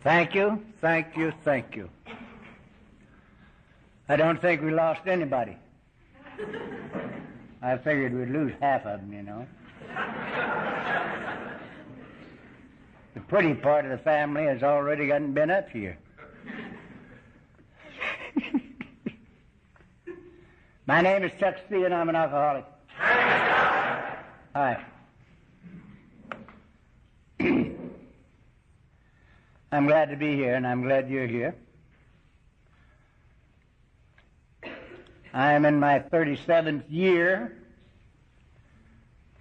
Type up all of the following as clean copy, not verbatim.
Thank you, thank you, thank you. I don't think we lost anybody. I figured we'd lose half of them, you know. The pretty part of the family has already gotten been up here. My name is Chuck C. and I'm an alcoholic. Hi. I'm glad to be here, and I'm glad you're here. I am in my 37th year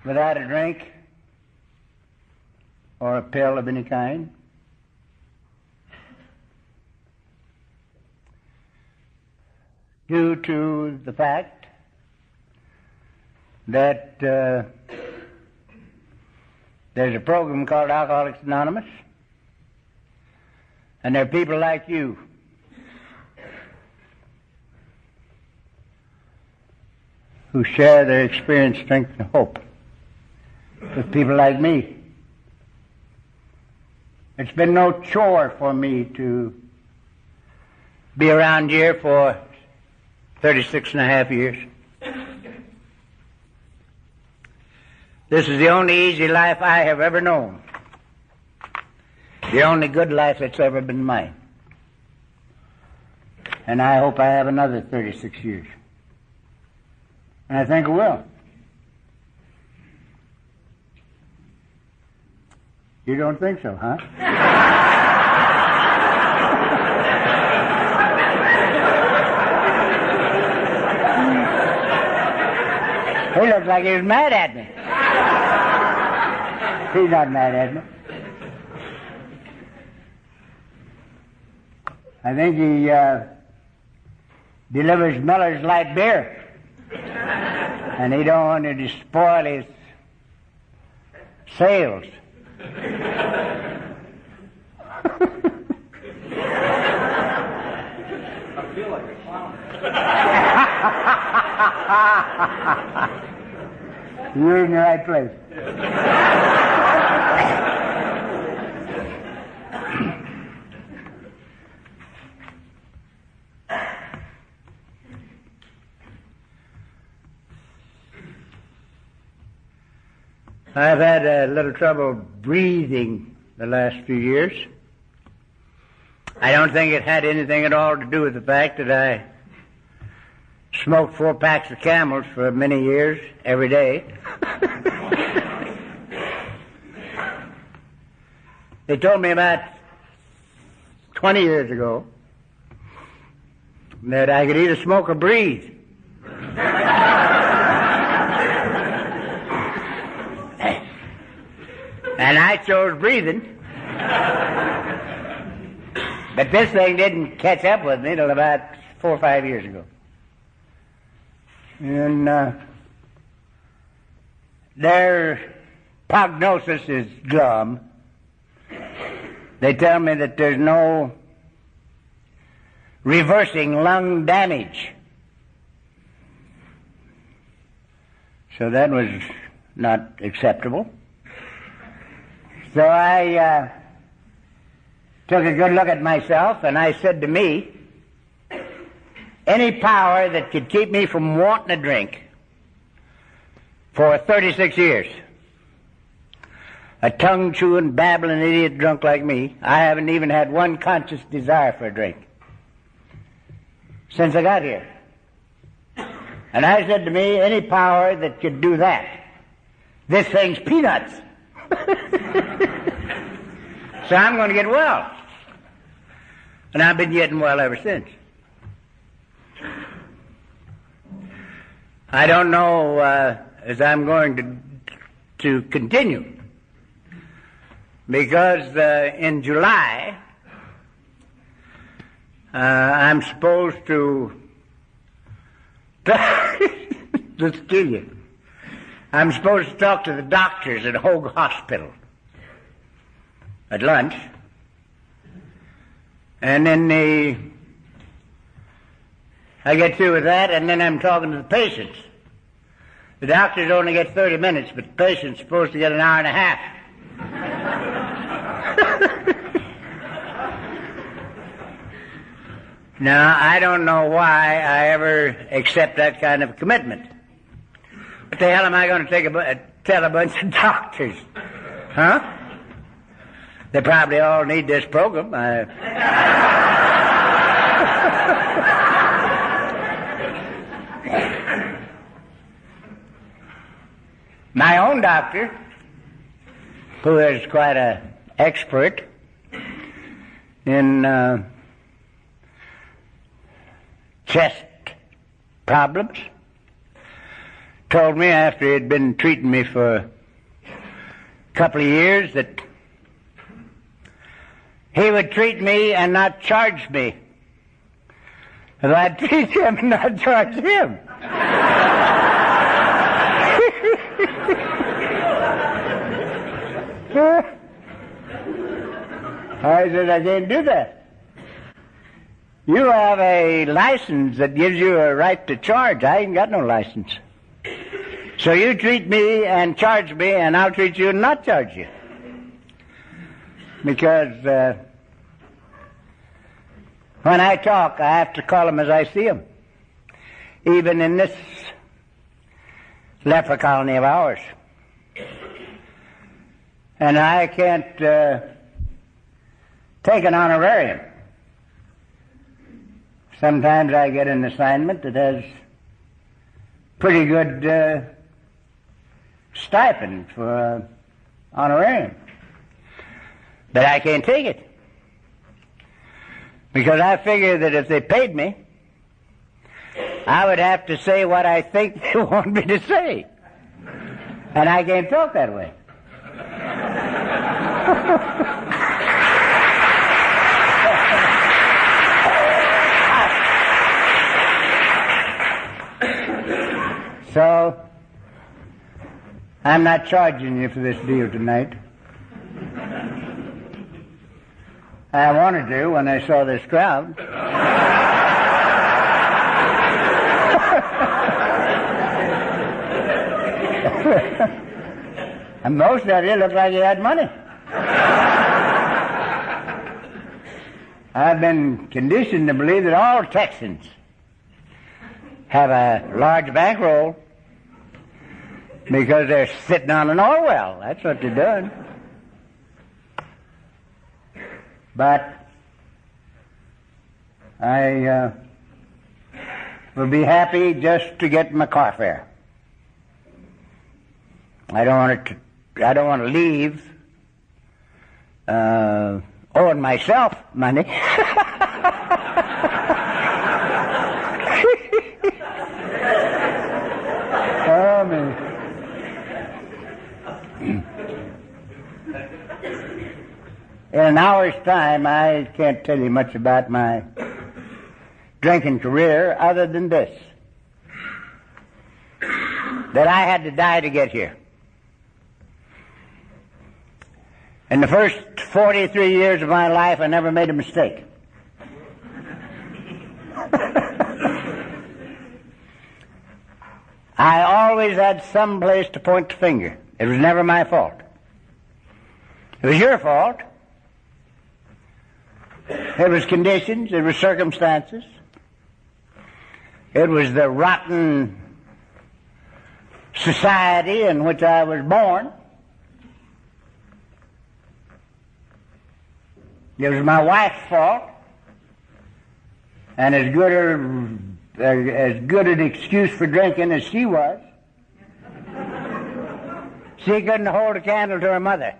without a drink or a pill of any kind. Due to the fact that there's a program called Alcoholics Anonymous, and there are people like you who share their experience, strength, and hope with people like me. It's been no chore for me to be around here for 36 and a half years. This is the only easy life I have ever known. The only good life that's ever been mine. And I hope I have another 36 years. And I think I will. You don't think so, huh? He looks like he was mad at me. He's not mad at me. I think he delivers Miller's light beer. And he don't want to spoil his sales. I feel like a clown. You're in the right place. I've had a little trouble breathing the last few years. I don't think it had anything at all to do with the fact that I smoked 4 packs of Camels for many years, every day. They told me about 20 years ago that I could either smoke or breathe. And I chose breathing. But this thing didn't catch up with me till about 4 or 5 years ago. And their prognosis is glum. They tell me that there's no reversing lung damage. So that was not acceptable. So I took a good look at myself, and I said to me, any power that could keep me from wanting a drink for 36 years, a tongue-chewing, babbling idiot drunk like me, I haven't even had one conscious desire for a drink since I got here. And I said to me, any power that could do that, this thing's peanuts. So I'm going to get well. And I've been getting well ever since. I don't know as I'm going to continue. Because in July, I'm supposed to let's kill you. I'm supposed to talk to the doctors at Hogue Hospital at lunch. And then I get through with that, and then I'm talking to the patients. The doctors only get 30 minutes, but the patient's supposed to get an hour and a half. Now, I don't know why I ever accept that kind of commitment. What the hell am I going to tell a bunch of doctors? Huh? They probably all need this program. My own doctor, who is quite an expert in chest problems, told me after he had been treating me for a couple of years that he would treat me and not charge me. And I'd treat him and not charge him. I said, I can't do that. You have a license that gives you a right to charge. I ain't got no license. So you treat me and charge me, and I'll treat you and not charge you. Because when I talk, I have to call them as I see them. Even in this leper colony of ours. And I can't take an honorarium. Sometimes I get an assignment that has pretty good stipend for honorarium. But I can't take it. Because I figure that if they paid me, I would have to say what I think they want me to say. And I can't talk that way. So, I'm not charging you for this deal tonight. I wanted to when I saw this crowd. And most of you look like you had money. I've been conditioned to believe that all Texans have a large bankroll because they're sitting on an oil well. That's what they're doing. But I will be happy just to get my car fare. I don't want to leave owing myself money. Oh, man. In an hour's time, I can't tell you much about my drinking career other than this. That I had to die to get here. In the first 43 years of my life, I never made a mistake. I always had some place to point the finger. It was never my fault. It was your fault. It was conditions. It was circumstances. It was the rotten society in which I was born. It was my wife's fault. And as good an excuse for drinking as she was. She couldn't hold a candle to her mother.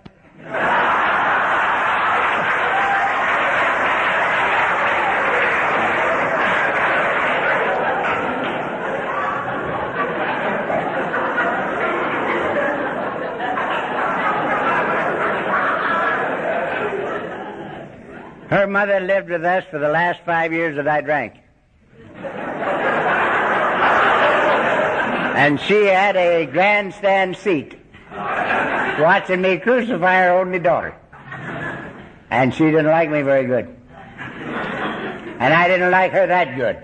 Her mother lived with us for the last 5 years that I drank. And she had a grandstand seat watching me crucify her only daughter. And she didn't like me very good. And I didn't like her that good.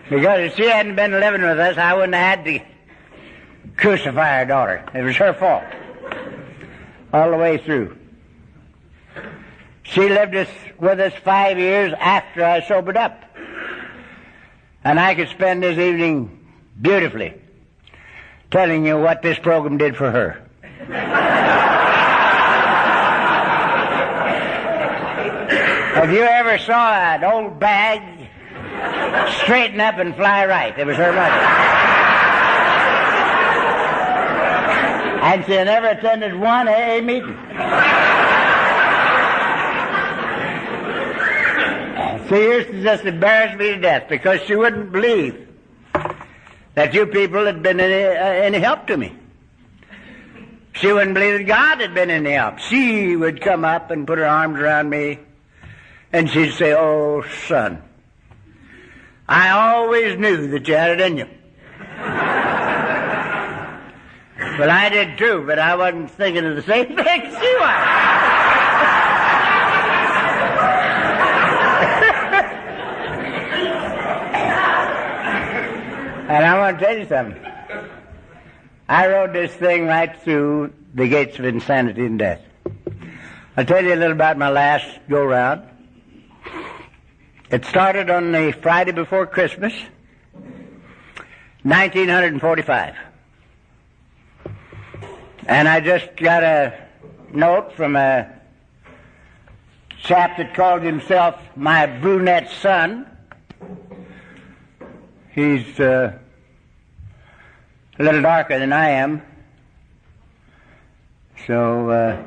Because if she hadn't been living with us, I wouldn't have had to crucify her daughter. It was her fault. All the way through. She lived with us 5 years after I sobered up. And I could spend this evening beautifully telling you what this program did for her. If you ever saw an old bag straighten up and fly right, it was her mother. And she never attended one AA meeting. She used to just embarrass me to death because she wouldn't believe that you people had been any help to me. She wouldn't believe that God had been any help. She would come up and put her arms around me and she'd say, "Oh, son, I always knew that you had it in you." Well, I did too, but I wasn't thinking of the same thing she was. And I want to tell you something. I rode this thing right through the gates of insanity and death. I'll tell you a little about my last go-round. It started on the Friday before Christmas, 1945. And I just got a note from a chap that called himself my brunette son. He's a little darker than I am. So,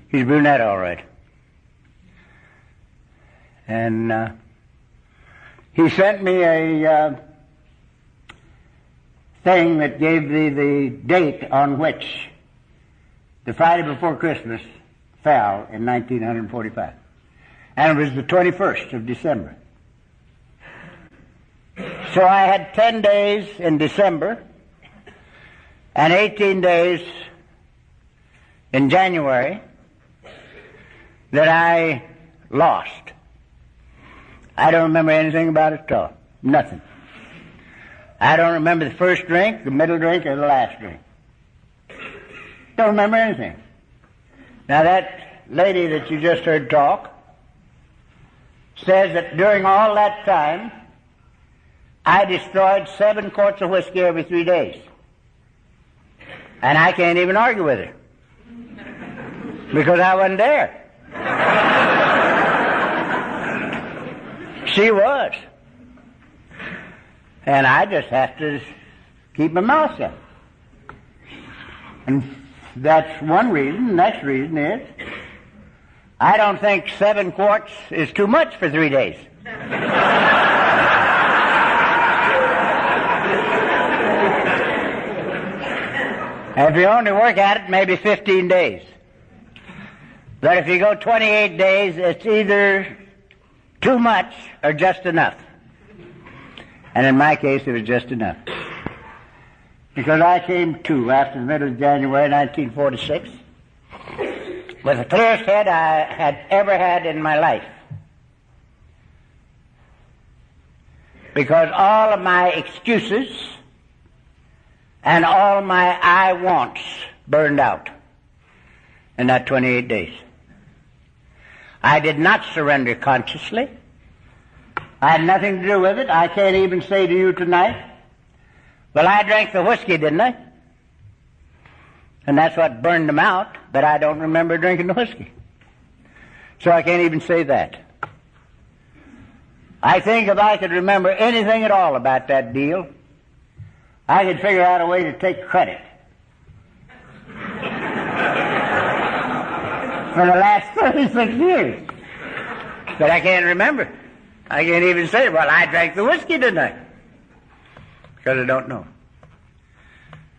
he's brunette all right. And he sent me a thing that gave me the date on which the Friday before Christmas fell in 1945. And it was the 21st of December. So I had 10 days in December and 18 days in January that I lost. I don't remember anything about it at all. Nothing. I don't remember the first drink, the middle drink, or the last drink. Don't remember anything. Now that lady that you just heard talk says that during all that time I destroyed 7 quarts of whiskey every 3 days. And I can't even argue with her because I wasn't there. She was. And I just have to keep my mouth shut. And that's one reason. The next reason is I don't think 7 quarts is too much for 3 days. If you only work at it, maybe 15 days. But if you go 28 days, it's either too much or just enough. And in my case, it was just enough. Because I came to, after the middle of January 1946, with the clearest head I had ever had in my life. Because all of my excuses and all my I wants burned out in that 28 days. I did not surrender consciously. I had nothing to do with it. I can't even say to you tonight, well, I drank the whiskey, didn't I? And that's what burned them out, but I don't remember drinking the whiskey. So I can't even say that. I think if I could remember anything at all about that deal, I could figure out a way to take credit for the last 36 years. But I can't remember. I can't even say, well, I drank the whiskey, didn't I? Because I don't know.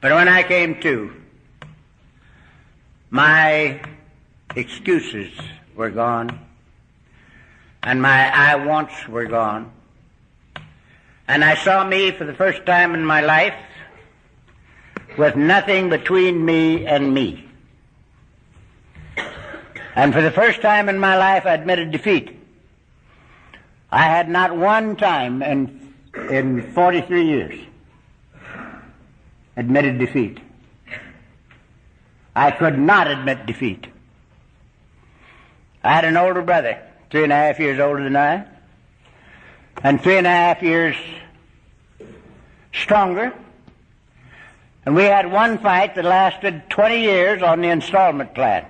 But when I came to, my excuses were gone, and my I wants were gone. And I saw me for the first time in my life with nothing between me and me. And for the first time in my life, I admitted defeat. I had not one time in 43 years admitted defeat. I could not admit defeat. I had an older brother, 3.5 years older than I, and 3.5 years stronger. And we had one fight that lasted 20 years on the installment plan.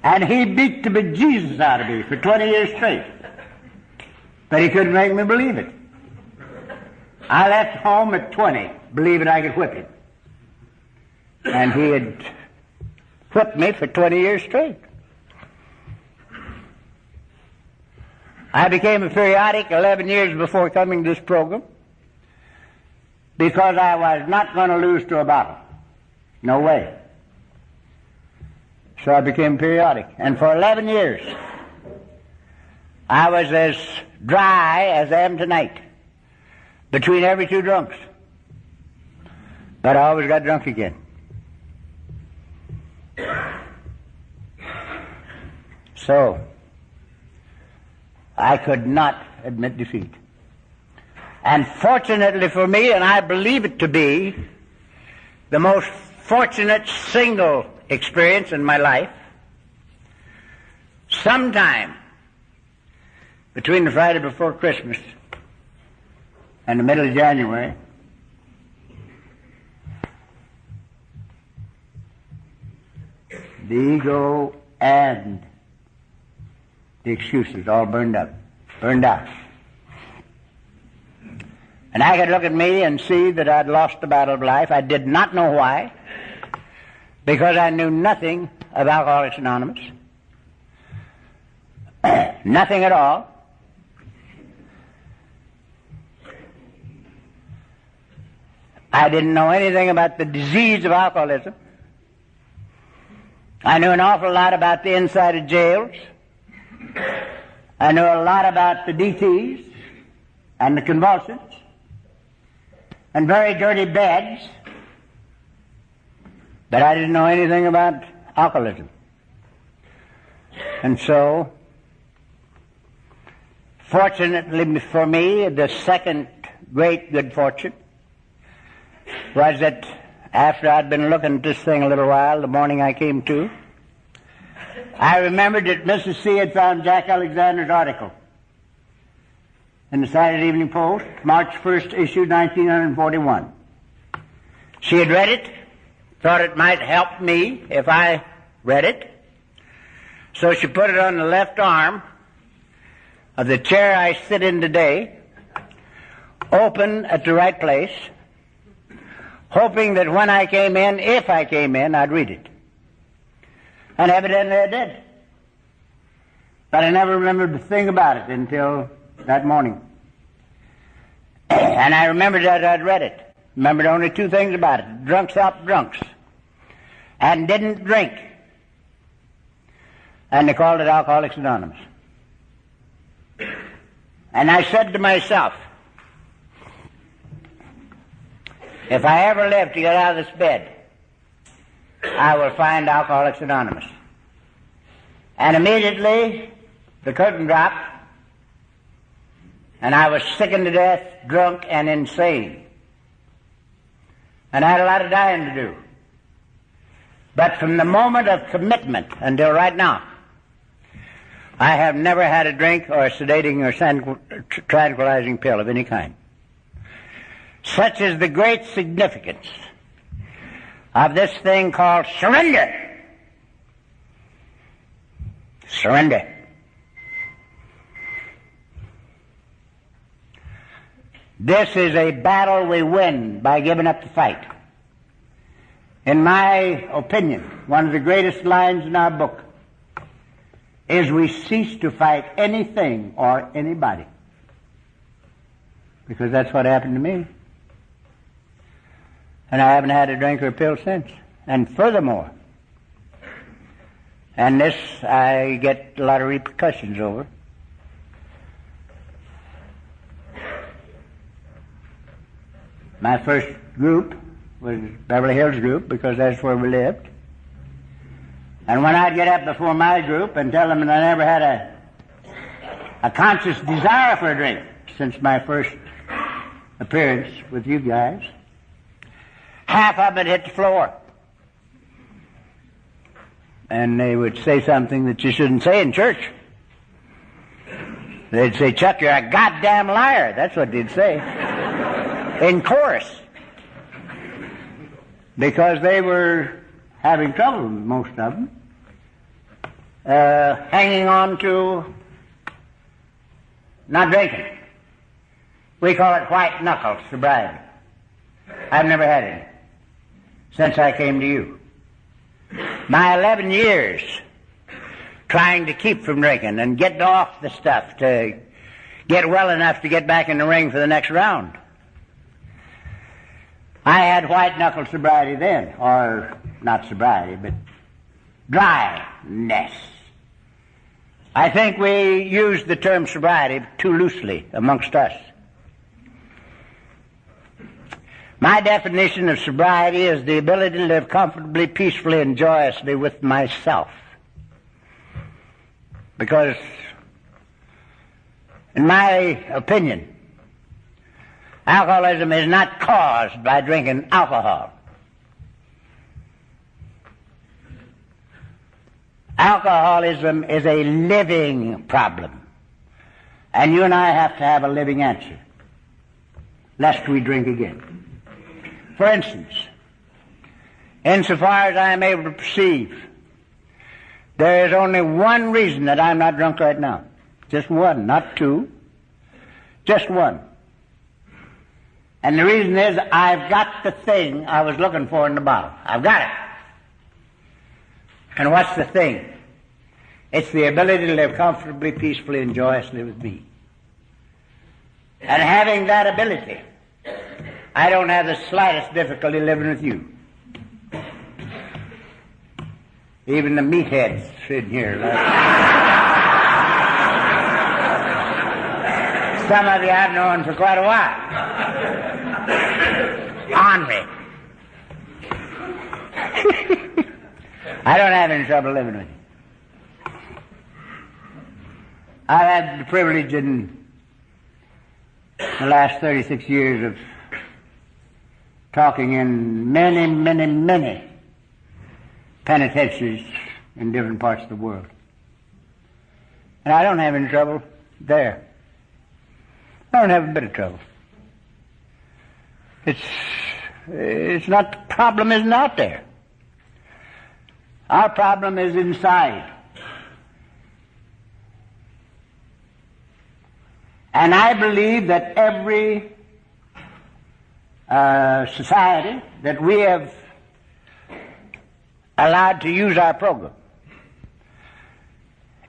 And he beat the bejesus out of me for 20 years straight. But he couldn't make me believe it. I left home at 20, believing I could whip him. And he had whipped me for 20 years straight. I became a periodic 11 years before coming to this program because I was not going to lose to a bottle. No way. So I became periodic. And for 11 years, I was as dry as I am tonight, between every two drunks. But I always got drunk again. So, I could not admit defeat. And fortunately for me, and I believe it to be the most fortunate single experience in my life, sometime between the Friday before Christmas and the middle of January, the ego and the excuses all burned out. And I could look at me and see that I'd lost the battle of life. I did not know why, because I knew nothing of Alcoholics Anonymous. Nothing at all. I didn't know anything about the disease of alcoholism. I knew an awful lot about the inside of jails. I knew a lot about the DTs and the convulsions and very dirty beds, but I didn't know anything about alcoholism. And so, fortunately for me, the second great good fortune was that after I'd been looking at this thing a little while, the morning I came to, I remembered that Mrs. C had found Jack Alexander's article in the Saturday Evening Post, March 1st issue, 1941. She had read it, thought it might help me if I read it, so she put it on the left arm of the chair I sit in today, open at the right place, hoping that when I came in, if I came in, I'd read it. And evidently I did. But I never remembered a thing about it until that morning. And I remembered that I'd read it. Remembered only two things about it. Drunks help drunks. And didn't drink. And they called it Alcoholics Anonymous. And I said to myself, if I ever live to get out of this bed, I will find Alcoholics Anonymous. And immediately the curtain dropped, and I was sickened to death, drunk, and insane. And I had a lot of dying to do. But from the moment of commitment until right now, I have never had a drink or a sedating or tranquilizing pill of any kind. Such is the great significance of this thing called surrender. Surrender. This is a battle we win by giving up the fight. In my opinion, one of the greatest lines in our book is we cease to fight anything or anybody. Because that's what happened to me. And I haven't had a drink or a pill since. And furthermore, and this I get a lot of repercussions over, my first group was Beverly Hills group because that's where we lived. And when I'd get up before my group and tell them that I never had a conscious desire for a drink since my first appearance with you guys, half of it hit the floor. and they would say something that you shouldn't say in church. They'd say, "Chuck, you're a goddamn liar." That's what they'd say. In chorus. Because they were having trouble, most of them, hanging on to not drinking. We call it white knuckle sobriety. I've never had it since I came to you. My 11 years trying to keep from drinking and get off the stuff to get well enough to get back in the ring for the next round. I had white knuckle sobriety then, or not sobriety, but dryness. I think we use the term sobriety too loosely amongst us. My definition of sobriety is the ability to live comfortably, peacefully, and joyously with myself. Because, in my opinion, alcoholism is not caused by drinking alcohol. Alcoholism is a living problem. And you and I have to have a living answer, lest we drink again. For instance, insofar as I am able to perceive, there is only one reason that I'm not drunk right now. Just one, not two. Just one. And the reason is I've got the thing I was looking for in the bottle. I've got it. And what's the thing? It's the ability to live comfortably, peacefully, and joyously with me. And having that ability, I don't have the slightest difficulty living with you. Even the meatheads sitting here. Some of you I've known for quite a while. Henri. I don't have any trouble living with you. I've had the privilege in the last 36 years of talking in many, many, many penitentiaries in different parts of the world. And I don't have any trouble there. I don't have a bit of trouble. It's not, the problem isn't out there. Our problem is inside. And I believe that every society that we have allowed to use our program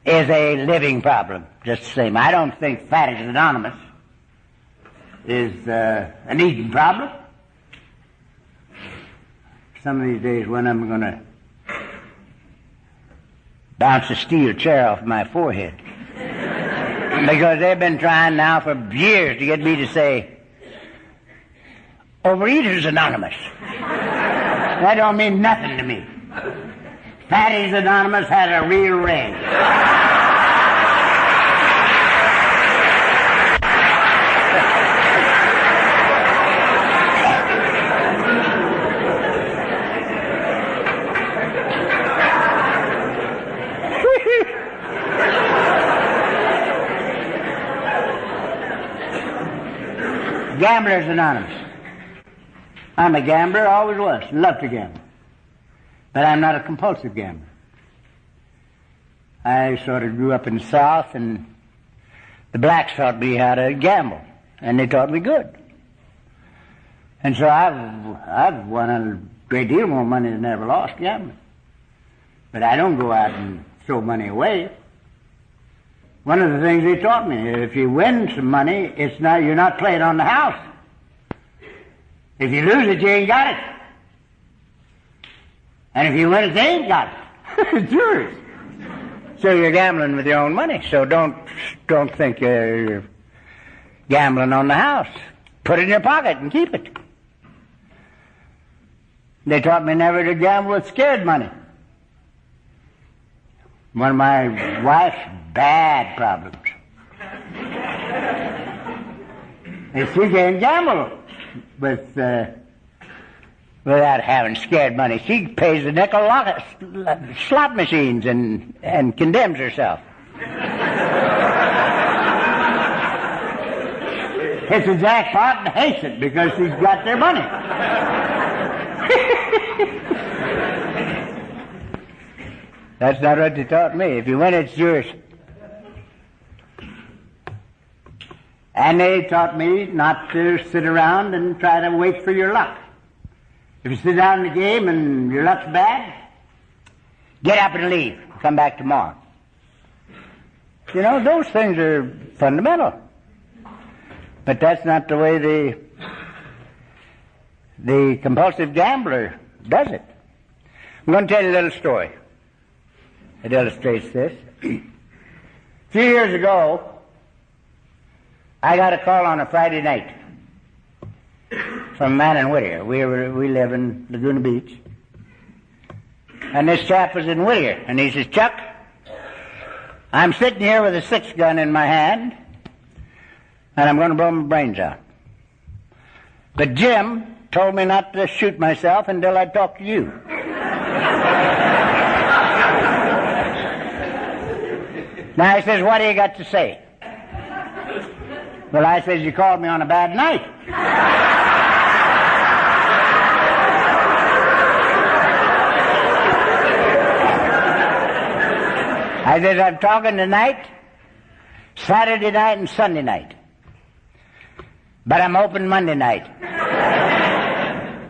is a living problem, just the same. I don't think Fatties Anonymous is an eating problem. Some of these days when I'm going to bounce a steel chair off my forehead. Because they've been trying now for years to get me to say, Overeaters Anonymous. That don't mean nothing to me. Fatties Anonymous had a real ring. Gamblers Anonymous. I'm a gambler, always was, love to gamble. But I'm not a compulsive gambler. I sort of grew up in the South, and the blacks taught me how to gamble, and they taught me good. And so I've won a great deal more money than I ever lost gambling. But I don't go out and throw money away. One of the things they taught me, if you win some money, you're not playing on the house. If you lose it, you ain't got it. And if you win it, they ain't got it. It's yours. So you're gambling with your own money. So don't think you're gambling on the house. Put it in your pocket and keep it. They taught me never to gamble with scared money. One of my wife's bad problems is she can't gamble with without having scared money. She pays the nickel slot machines and condemns herself. Hits a jackpot and hates it because she's got their money. That's not what they taught me. If you win, it's yours. And they taught me not to sit around and try to wait for your luck. If you sit down in the game and your luck's bad, get up and leave. Come back tomorrow. You know, those things are fundamental. But that's not the way the compulsive gambler does it. I'm going to tell you a little story. It illustrates this. A few years ago, I got a call on a Friday night from a man in Whittier. We live in Laguna Beach. And this chap was in Whittier. And he says, Chuck, I'm sitting here with a 6-gun in my hand, and I'm going to blow my brains out. But Jim told me not to shoot myself until I talk to you. Now he says, what do you got to say? Well, I says, you called me on a bad night. I says, I'm talking tonight, Saturday night and Sunday night. But I'm open Monday night.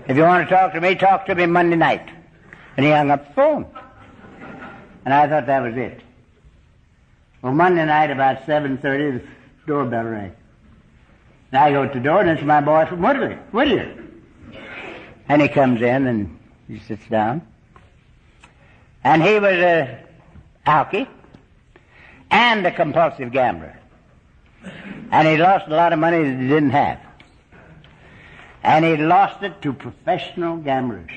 If you want to talk to me Monday night. And he hung up the phone. And I thought that was it. Well, Monday night about 7:30, the doorbell rang. And I go to the door, and it's my boy from Whittier. And he comes in, and he sits down. And he was a alkie and a compulsive gambler. And he lost a lot of money that he didn't have. And he lost it to professional gamblers.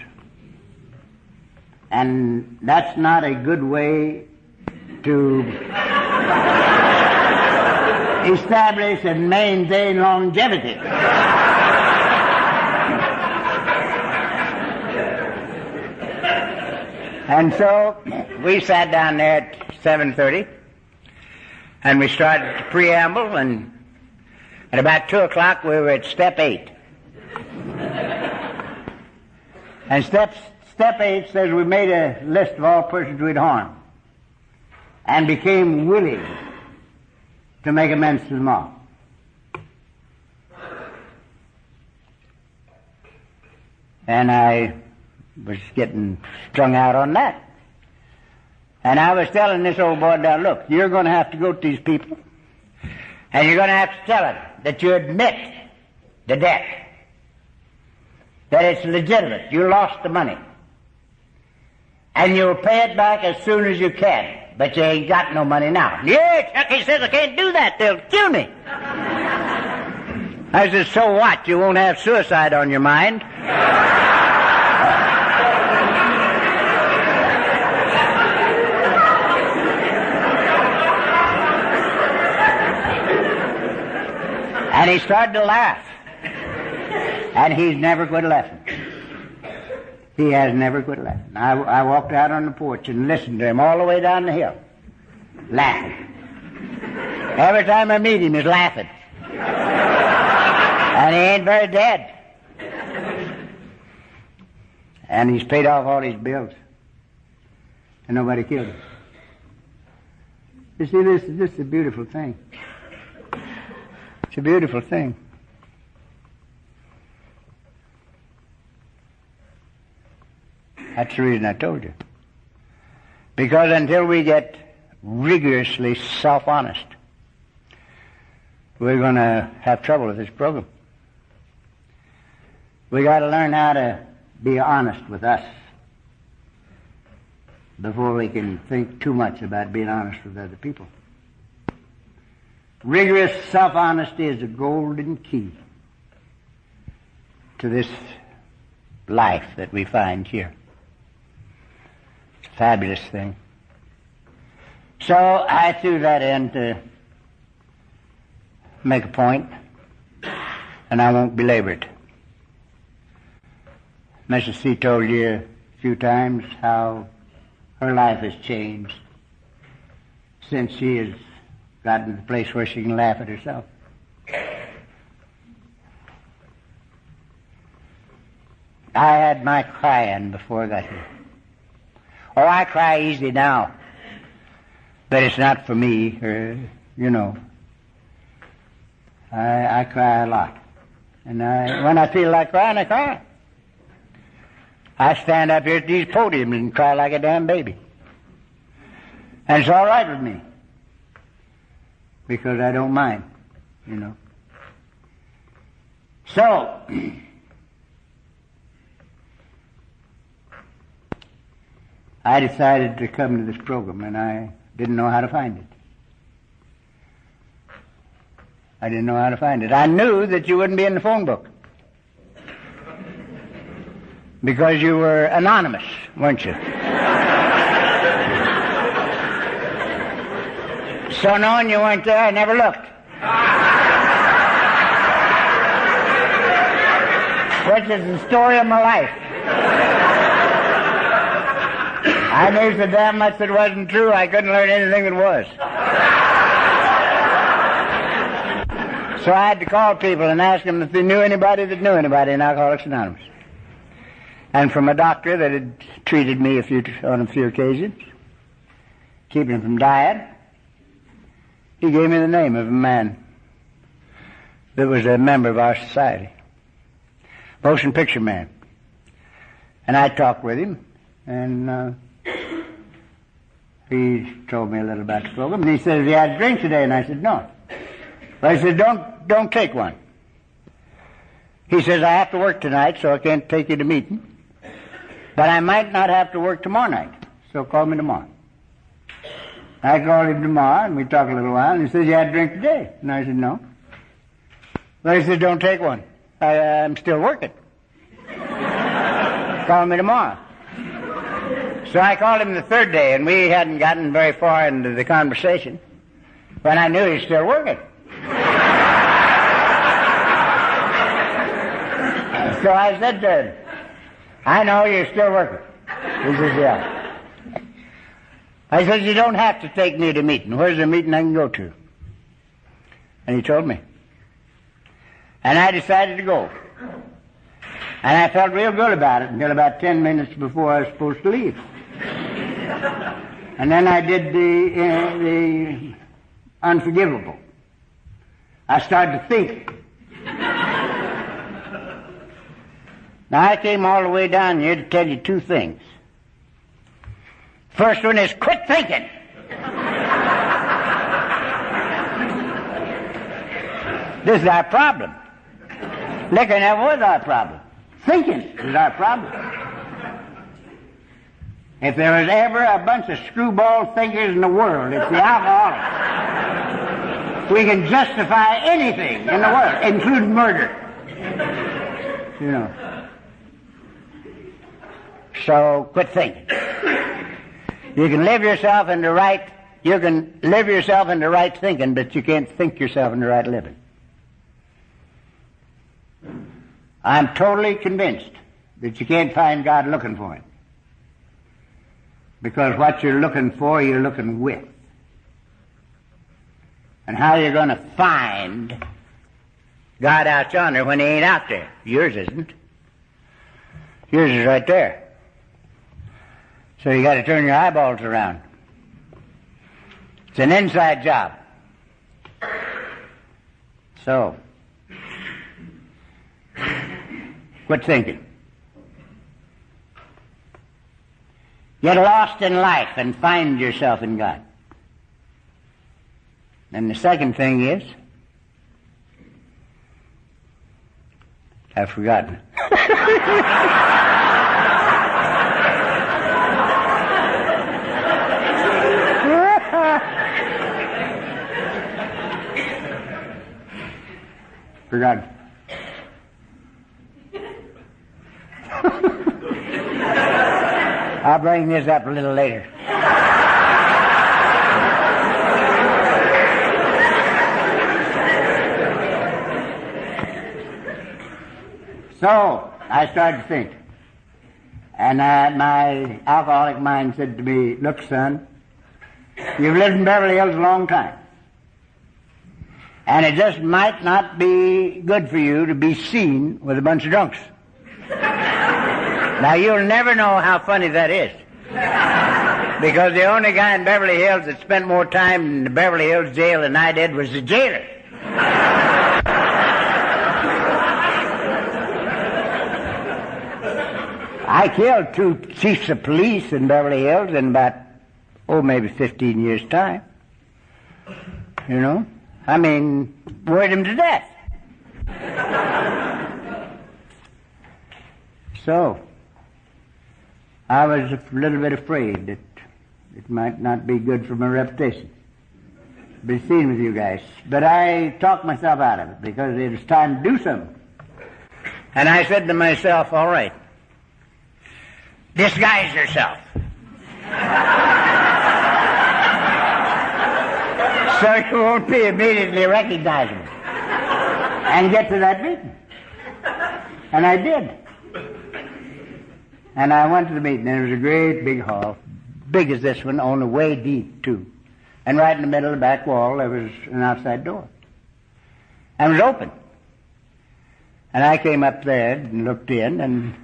And that's not a good way to establish and maintain longevity. And so we sat down there at 7:30, and we started the preamble, and at about 2 o'clock we were at step 8. And step 8 says we made a list of all persons we'd harmed and became willing to make amends to them all. And I was getting strung out on that. And I was telling this old boy down, look, you're going to have to go to these people, and you're going to have to tell them that you admit the debt, that it's legitimate, you lost the money, and you'll pay it back as soon as you can, but you ain't got no money now. Yeah, Chucky says I can't do that, they'll kill me. I said, so what, you won't have suicide on your mind. And he started to laugh. And he's never quit laughing. He has never quit laughing. I walked out on the porch and listened to him all the way down the hill, laughing. Every time I meet him, he's laughing. And he ain't very dead. And he's paid off all his bills. And nobody killed him. You see, this is a beautiful thing. It's a beautiful thing. That's the reason I told you. Because until we get rigorously self-honest, we're going to have trouble with this program. We got to learn how to be honest with us before we can think too much about being honest with other people. Rigorous self-honesty is a golden key to this life that we find here. It's a fabulous thing. So I threw that in to make a point, and I won't belabor it. Mrs. C told you a few times how her life has changed since she has gotten to the place where she can laugh at herself. I had my crying before I got here. Oh, I cry easy now, but it's not for me, you know. I cry a lot. And when I feel like crying, I cry. I stand up here at these podiums and cry like a damn baby. And it's all right with me, because I don't mind, you know. So, I decided to come to this program, and I didn't know how to find it. I didn't know how to find it. I knew that you wouldn't be in the phone book, because you were anonymous, weren't you? So knowing you weren't there, I never looked. Which is the story of my life. I knew so damn much that wasn't true, I couldn't learn anything that was. So I had to call people and ask them if they knew anybody that knew anybody in Alcoholics Anonymous. And from a doctor that had treated me on a few occasions, keeping from dying, he gave me the name of a man that was a member of our society, motion picture man. And I talked with him, and he told me a little about the program, and he said, "Have you had a drink today?" And I said, "No." Well, I said, don't take one. He says, "I have to work tonight, so I can't take you to meeting. But I might not have to work tomorrow night, so call me tomorrow." I called him tomorrow, and we talked a little while, and he says, "You had a drink today?" And I said, "No." Well, he said, "Don't take one. I'm still working. Call me tomorrow." So I called him the third day, and we hadn't gotten very far into the conversation when I knew he was still working. So I said to him, "I know you're still working." He says, "Yeah." I said, "You don't have to take me to meeting. Where's the meeting I can go to?" And he told me. And I decided to go. And I felt real good about it until about 10 minutes before I was supposed to leave. And then I did the unforgivable. I started to think. Now, I came all the way down here to tell you two things. First one is quit thinking. This is our problem. Liquor never was our problem. Thinking is our problem. If there was ever a bunch of screwball thinkers in the world, it's the alcoholics. We can justify anything in the world, including murder. You know. So quit thinking. You can live yourself into right thinking, but you can't think yourself into right living. I'm totally convinced that you can't find God looking for Him. Because what you're looking for, you're looking with. And how you're going to find God out yonder when He ain't out there? Yours isn't. Yours is right there. So you got to turn your eyeballs around. It's an inside job. So, quit thinking. Get lost in life and find yourself in God. And the second thing is, I've forgotten. Forgotten. I'll bring this up a little later. So, I started to think. And my alcoholic mind said to me, look, son, you've lived in Beverly Hills a long time. And it just might not be good for you to be seen with a bunch of drunks. Now, you'll never know how funny that is. Because the only guy in Beverly Hills that spent more time in the Beverly Hills jail than I did was the jailer. I killed 2 chiefs of police in Beverly Hills in about, maybe 15 years' time. You know? I mean, worried him to death. So, I was a little bit afraid that it might not be good for my reputation to be seen with you guys. But I talked myself out of it because it was time to do something. And I said to myself, all right, disguise yourself. So you won't be immediately recognizable. And get to that meeting. And I did. And I went to the meeting, and it was a great big hall, big as this one, only way deep, too. And right in the middle of the back wall, there was an outside door. And it was open. And I came up there and looked in, and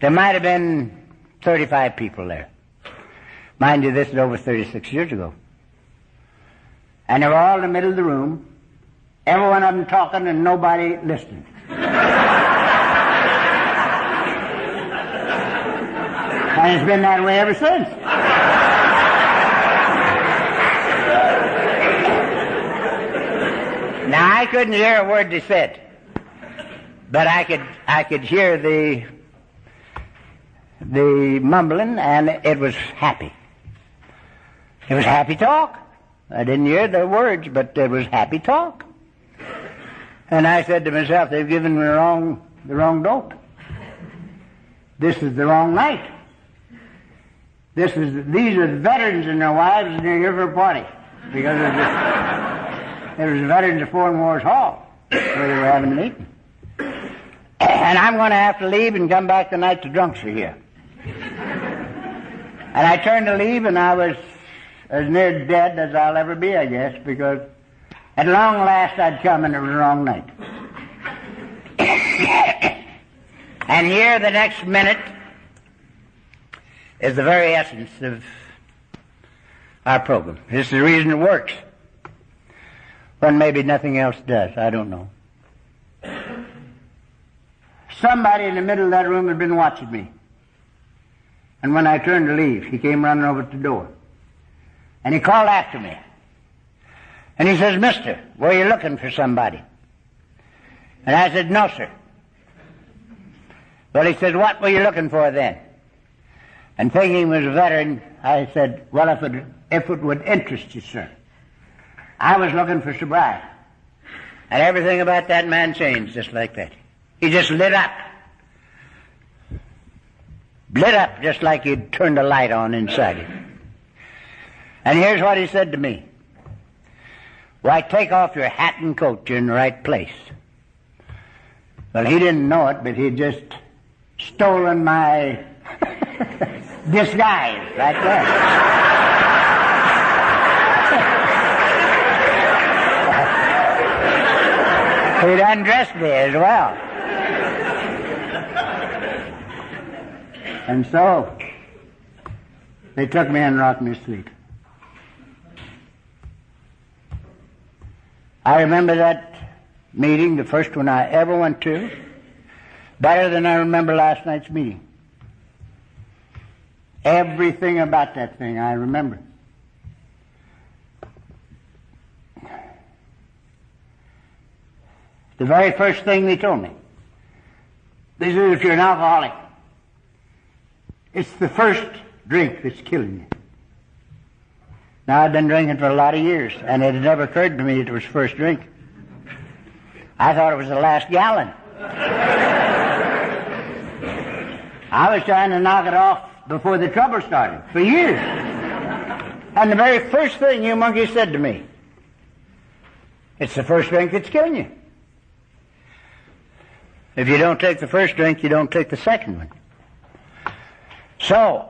there might have been 35 people there. Mind you, this is over 36 years ago. And they were all in the middle of the room, every one of them talking and nobody listening. And it's been that way ever since. Now, I couldn't hear a word they said, but I could hear the mumbling, and it was happy. It was happy talk. I didn't hear the words, but it was happy talk. And I said to myself, they've given me the wrong dope. This is the wrong night. These are the veterans and their wives, and they're here for a party. Because there was the Veterans of Foreign Wars Hall where they were having a meeting. And I'm going to have to leave and come back tonight. The drunks are here. And I turned to leave, and I was as near dead as I'll ever be, I guess, because at long last I'd come, and it was the wrong night. And here, the next minute, is the very essence of our program. This is the reason it works. When maybe nothing else does, I don't know. Somebody in the middle of that room had been watching me. And when I turned to leave, he came running over to the door. And he called after me. And he says, "Mister, were you looking for somebody?" And I said, "No, sir." Well, he said, "What were you looking for then?" And thinking he was a veteran, I said, "Well, if it would interest you, sir, I was looking for sobriety." And everything about that man changed just like that. He just lit up. Lit up just like you'd turned a light on inside him. And here's what he said to me. "Why, take off your hat and coat. You're in the right place." Well, he didn't know it, but he'd just stolen my disguise right there. He'd undressed me as well. And so, they took me and rocked me to sleep. I remember that meeting, the first one I ever went to, better than I remember last night's meeting. Everything about that thing I remember. The very first thing they told me, they said, "If you're an alcoholic, it's the first drink that's killing you." Now, I've been drinking for a lot of years, and it had never occurred to me it was first drink. I thought it was the last gallon. I was trying to knock it off before the trouble started, for years. And the very first thing you monkeys said to me, "It's the first drink that's killing you. If you don't take the first drink, you don't take the second one." So,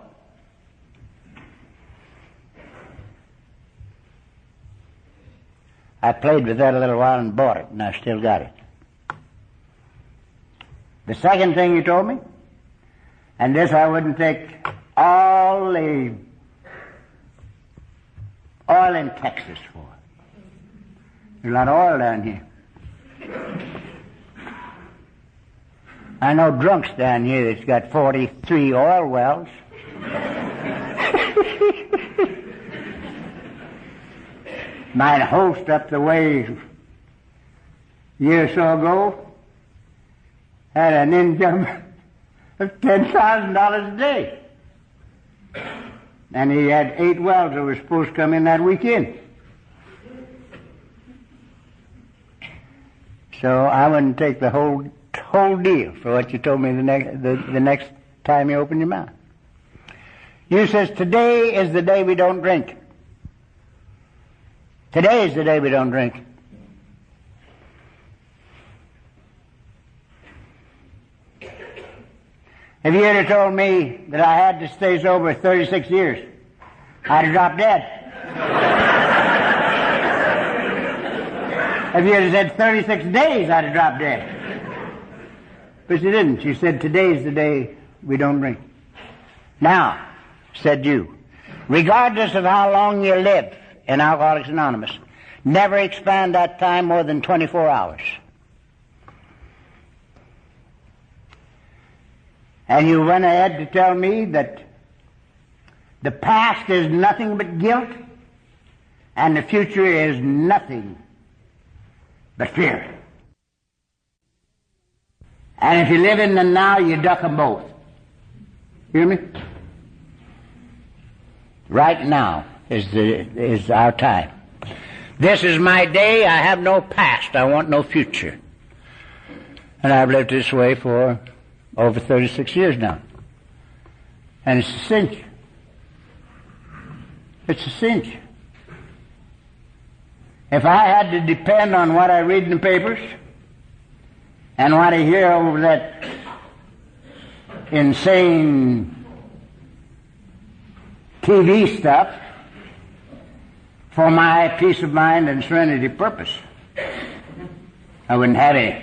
I played with that a little while and bought it, and I still got it. The second thing he told me, and this I wouldn't take all the oil in Texas for. There's a lot of oil down here. I know drunks down here that's got 43 oil wells. My host up the way a year or so ago had an income of $10,000 a day. And he had 8 wells that were supposed to come in that weekend. So I wouldn't take the whole deal for what you told me the next time you opened your mouth. You says, today is the day we don't drink. Today is the day we don't drink. If you had told me that I had to stay sober 36 years, I'd have dropped dead. If you had said 36 days, I'd have dropped dead. But you didn't. You said today's the day we don't drink. Now, said you, regardless of how long you live in Alcoholics Anonymous, never expand that time more than 24 hours. And you went ahead to tell me that the past is nothing but guilt and the future is nothing but fear. And if you live in the now, you duck them both. Hear me? Right now is our time. This is my day. I have no past. I want no future. And I've lived this way for over 36 years now. And it's a cinch. It's a cinch. If I had to depend on what I read in the papers and what I hear over that insane TV stuff for my peace of mind and serenity purpose, I wouldn't have any.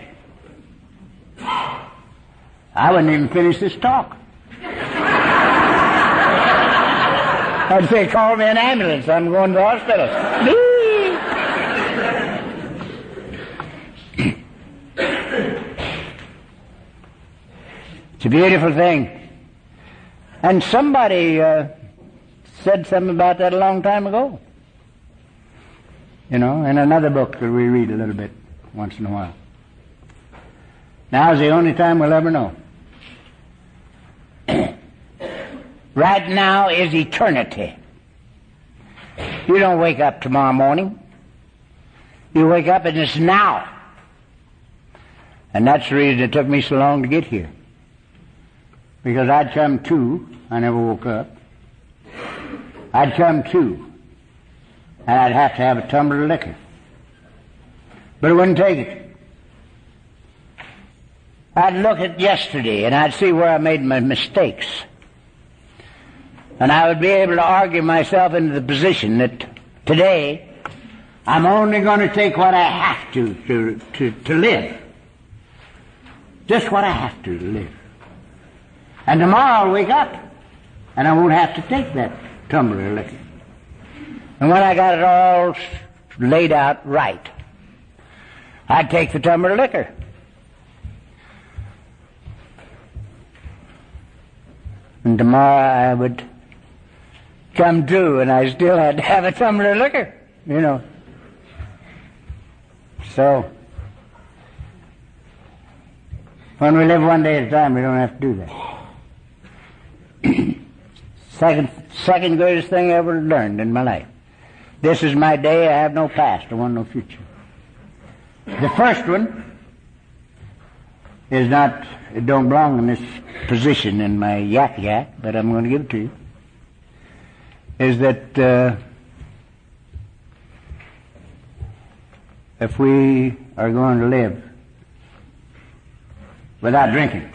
I wouldn't even finish this talk. I'd say, call me an ambulance. I'm going to the hospital. It's a beautiful thing. And somebody said something about that a long time ago. You know, in another book that we read a little bit once in a while. Now's the only time we'll ever know. Right now is eternity. You don't wake up tomorrow morning. You wake up and it's now. And that's the reason it took me so long to get here. Because I'd come to, I never woke up. I'd come to, and I'd have to have a tumbler of liquor. But I wouldn't take it. I'd look at yesterday and I'd see where I made my mistakes. And I would be able to argue myself into the position that today I'm only going to take what I have to live. Just what I have to live. And tomorrow I'll wake up and I won't have to take that tumbler of liquor. And when I got it all laid out right, I'd take the tumbler of liquor. And tomorrow I would come to, and I still had to have a tumbler of liquor, you know. So, when we live one day at a time, we don't have to do that. Second greatest thing I ever learned in my life. This is my day, I have no past, I want no future. The first one is not, it don't belong in this position in my yak, but I'm going to give it to you, is that if we are going to live without drinking,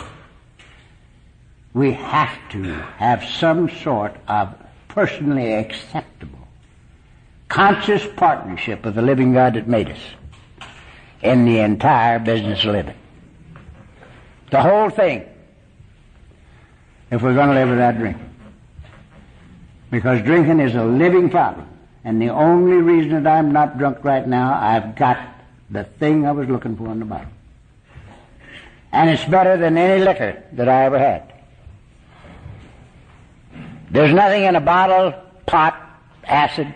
we have to have some sort of personally acceptable, conscious partnership with the living God that made us in the entire business of living. The whole thing, if we're going to live without drinking. Because drinking is a living problem. And the only reason that I'm not drunk right now, I've got the thing I was looking for in the bottle. And it's better than any liquor that I ever had. There's nothing in a bottle, pot, acid,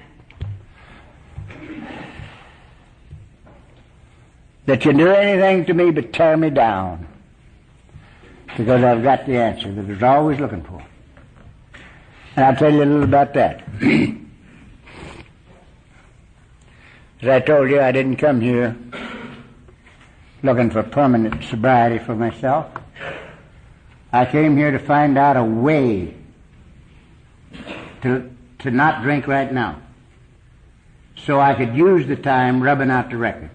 that can do anything to me but tear me down. Because I've got the answer that I was always looking for. And I'll tell you a little about that. As I told you, I didn't come here looking for permanent sobriety for myself. I came here to find out a way to not drink right now, so I could use the time rubbing out the record.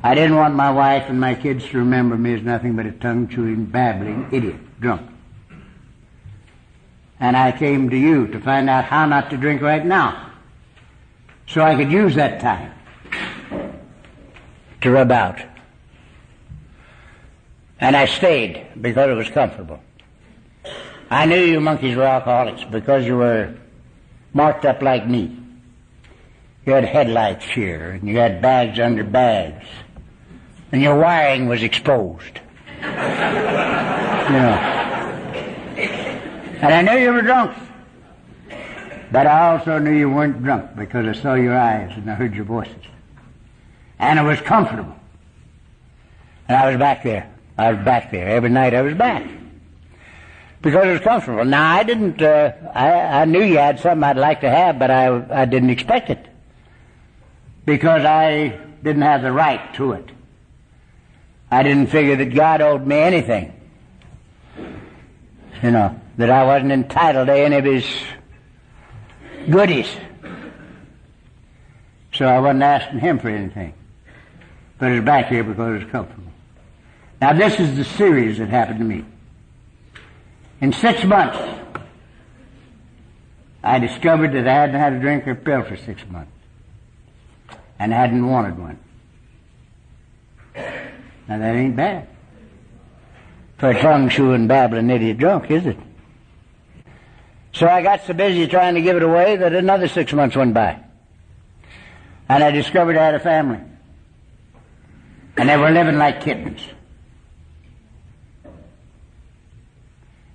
I didn't want my wife and my kids to remember me as nothing but a tongue-chewing, babbling idiot, drunk. And I came to you to find out how not to drink right now, so I could use that time to rub out. And I stayed because it was comfortable. I knew you monkeys were alcoholics because you were marked up like me. You had headlights here, and you had bags under bags, and your wiring was exposed. And I knew you were drunk. But I also knew you weren't drunk because I saw your eyes and I heard your voices. And it was comfortable. And I was back there. Every night I was back. Because it was comfortable. Now I didn't, I knew you had something I'd like to have, but I didn't expect it. Because I didn't have the right to it. I didn't figure that God owed me anything. That I wasn't entitled to any of His goodies. So I wasn't asking Him for anything. But it's back here because it's comfortable. Now this is the series that happened to me. In 6 months, I discovered that I hadn't had a drink or a pill for 6 months. And I hadn't wanted one. Now that ain't bad. For a tongue-chewing, babbling idiot drunk, is it? So I got so busy trying to give it away that another 6 months went by. And I discovered I had a family. And they were living like kittens.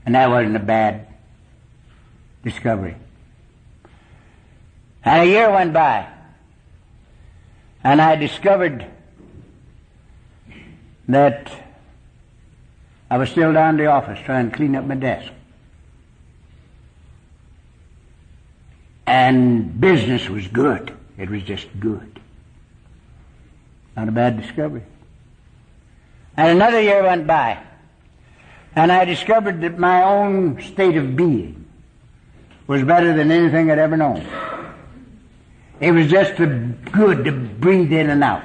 And that wasn't a bad discovery. And a year went by. And I discovered that I was still down to the office trying to clean up my desk. And business was good. It was just good. Not a bad discovery. And another year went by. And I discovered that my own state of being was better than anything I'd ever known. It was just good to breathe in and out.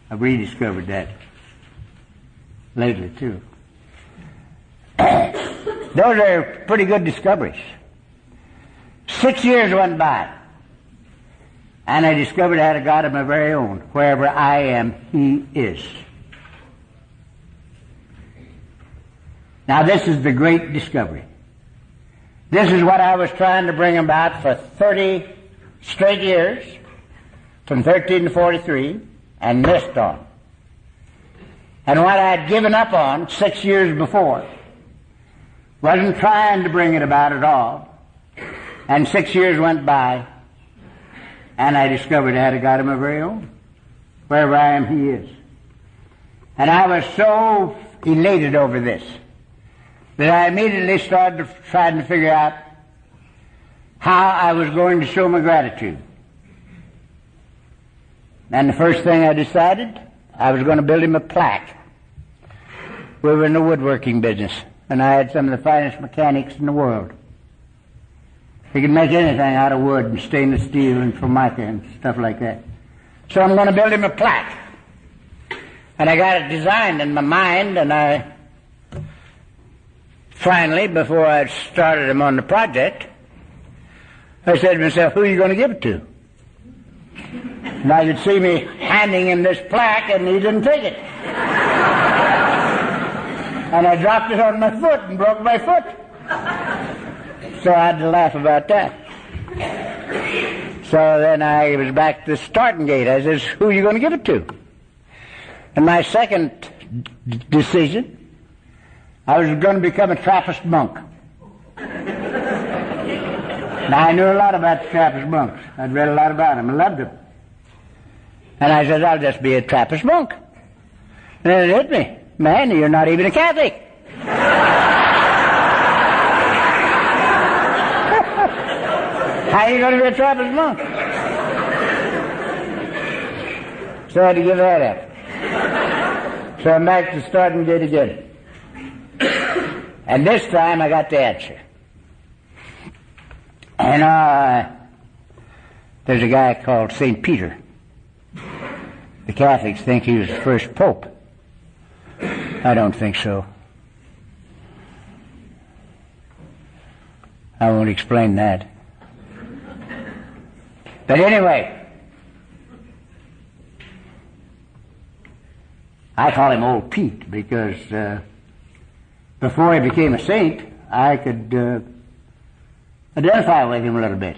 I've rediscovered that lately, too. Those are pretty good discoveries. 6 years went by, and I discovered I had a God of my very own. Wherever I am, He is. Now this is the great discovery. This is what I was trying to bring about for 30 straight years, from 13 to 43, and missed on. And what I had given up on 6 years before, wasn't trying to bring it about at all. And 6 years went by, and I discovered I had a God of my very own. Wherever I am, He is. And I was so elated over this that I immediately started trying to figure out how I was going to show my gratitude. And the first thing I decided, I was going to build Him a plaque. We were in the woodworking business, and I had some of the finest mechanics in the world. He could make anything out of wood and stainless steel and formica and stuff like that. So I'm going to build Him a plaque. And I got it designed in my mind, and I finally, before I started him on the project, I said to myself, who are you going to give it to? And I could see me handing him this plaque, and he didn't take it. And I dropped it on my foot and broke my foot. So I had to laugh about that. So then I was back to the starting gate. I says, who are you going to give it to? And my second decision, I was going to become a Trappist monk. Now, I knew a lot about the Trappist monks. I'd read a lot about them. I loved them. And I said, I'll just be a Trappist monk. And then it hit me. Man, you're not even a Catholic. How are you going to be a Trappist monk? So I had to give that up. So I'm back to starting gate again. And this time I got the answer. And there's a guy called St. Peter. The Catholics think he was the first pope. I don't think so. I won't explain that. But anyway, I call him Old Pete because before he became a saint, I could identify with him a little bit.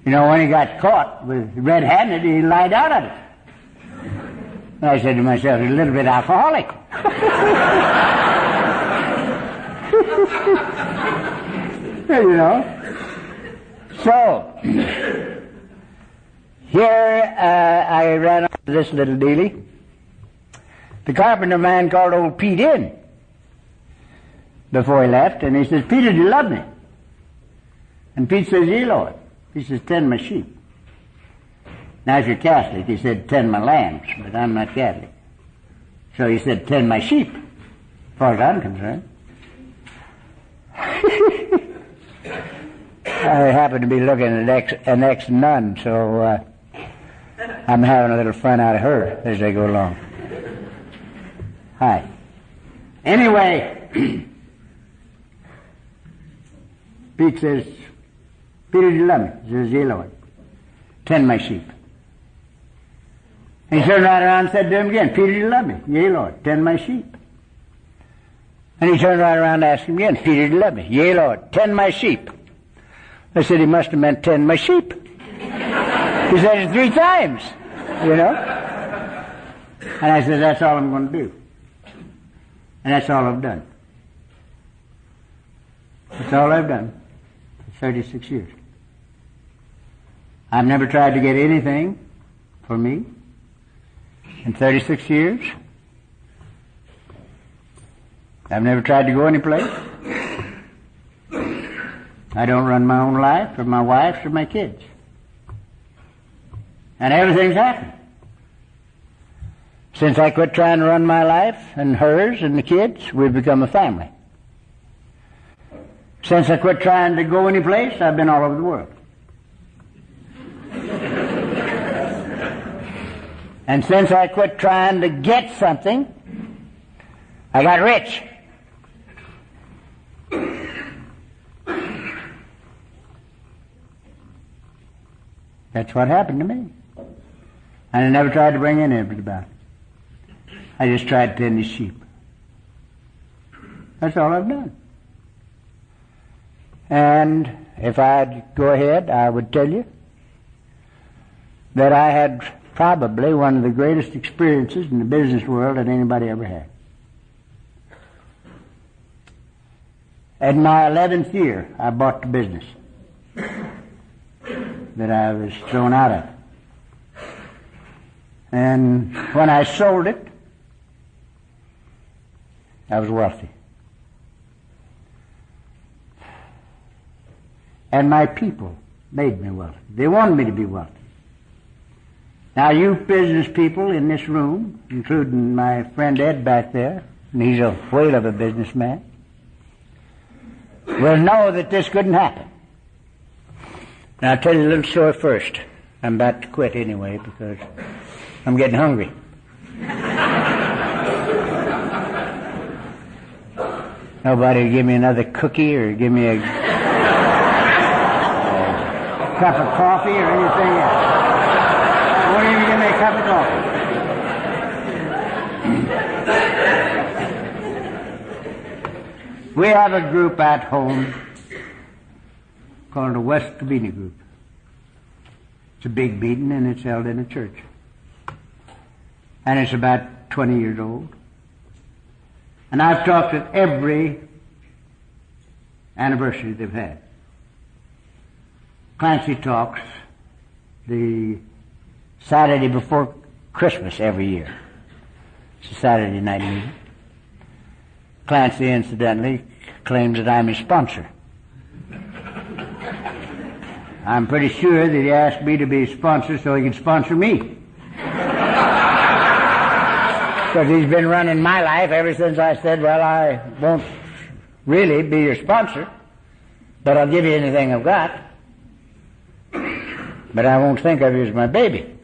You know, when he got caught with red-handed, he lied out of it. And I said to myself, he's a little bit alcoholic. You know. So, here I ran into this little dealie. The carpenter man called Old Pete in before he left, and he says, Peter, do you love me? And Pete says, yeah, Lord. He says, tend my sheep. Now, if you're Catholic, he said, tend my lambs, but I'm not Catholic. So he said, tend my sheep, as far as I'm concerned. I happen to be looking at an ex-nun, so I'm having a little fun out of her as they go along. Hi. Anyway, Pete says, Peter, do you love me? He says, yeah, Lord. Tend my sheep. And he turned right around and said to him again, Peter, do you love me? Yea, Lord. Tend my sheep. And he turned right around and asked him again, Peter, do you love me? Yea, Lord. Tend my sheep. I said, he must have meant tend my sheep. He said it 3 times, you know. And I said, that's all I'm going to do. And that's all I've done. That's all I've done for 36 years. I've never tried to get anything for me in 36 years. I've never tried to go any place. I don't run my own life, or my wife's, or my kids. And everything's happened. Since I quit trying to run my life, and hers, and the kids, we've become a family. Since I quit trying to go any place, I've been all over the world. And since I quit trying to get something, I got rich. That's what happened to me. And I never tried to bring anybody about it. I just tried to tend the sheep. That's all I've done. And if I'd go ahead, I would tell you that I had probably one of the greatest experiences in the business world that anybody ever had. In my 11th year, I bought the business that I was thrown out of. And when I sold it, I was wealthy. And my people made me wealthy. They wanted me to be wealthy. Now, you business people in this room, including my friend Ed back there, and he's a whale of a businessman, will know that this couldn't happen. And I'll tell you a little story first. I'm about to quit anyway because I'm getting hungry. Nobody will give me another cookie or give me a cup of coffee or anything else. Won't even give me a cup of coffee. We have a group at home called the West Covina Group. It's a big meeting and it's held in a church. And it's about 20 years old. And I've talked at every anniversary they've had. Clancy talks the Saturday before Christmas every year. It's a Saturday night meeting. Clancy, incidentally, claims that I'm his sponsor. I'm pretty sure that he asked me to be his sponsor so he could sponsor me. Because he's been running my life ever since I said, well, I won't really be your sponsor, but I'll give you anything I've got. But I won't think of you as my baby.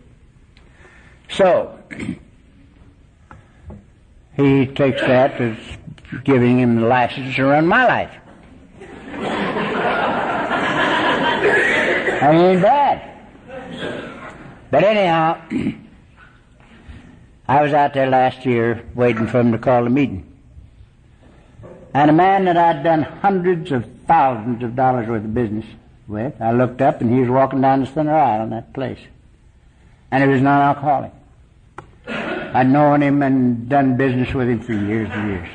So, he takes that as giving him the license to run my life. I ain't bad. But anyhow, I was out there last year waiting for him to call the meeting. And a man that I'd done hundreds of thousands of dollars worth of business with, I looked up and he was walking down the center aisle in that place. And he was non-alcoholic. I'd known him and done business with him for years and years.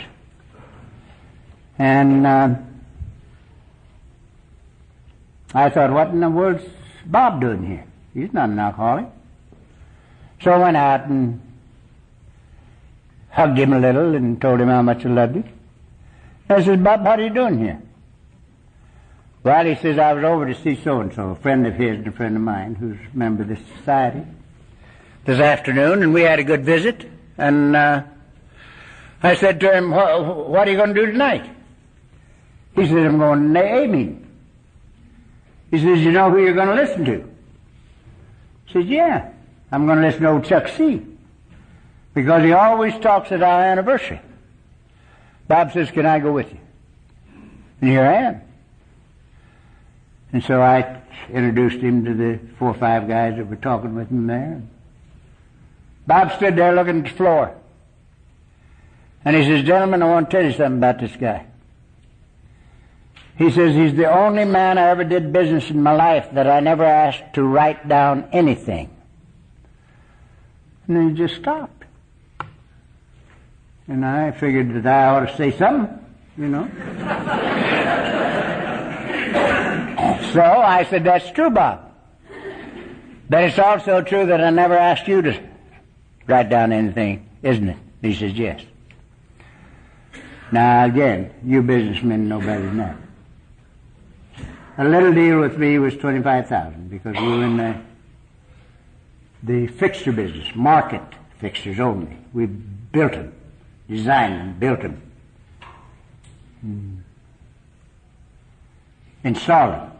And I thought, what in the world's Bob doing here? He's not an alcoholic. So I went out and hugged him a little and told him how much I loved him. I said, Bob, what are you doing here? Well, he says, I was over to see so-and-so, a friend of his and a friend of mine who's a member of this society, this afternoon, and we had a good visit. And I said to him, what are you going to do tonight? He said, I'm going to an AA meeting. He says, you know who you're going to listen to? I said, yeah, I'm going to listen to old Chuck C. Because he always talks at our anniversary. Bob says, can I go with you? And here I am. And so I introduced him to the 4 or 5 guys that were talking with him there. Bob stood there looking at the floor. And he says, gentlemen, I want to tell you something about this guy. He says, he's the only man I ever did business in my life that I never asked to write down anything. And then he just stopped. And I figured that I ought to say something, you know. So I said, that's true, Bob. But it's also true that I never asked you to write down anything, isn't it? He says, yes. Now, again, you businessmen know better than that. A little deal with me was $25,000 because we were in the fixture business, market fixtures only. We built them, designed them, built them, installed them.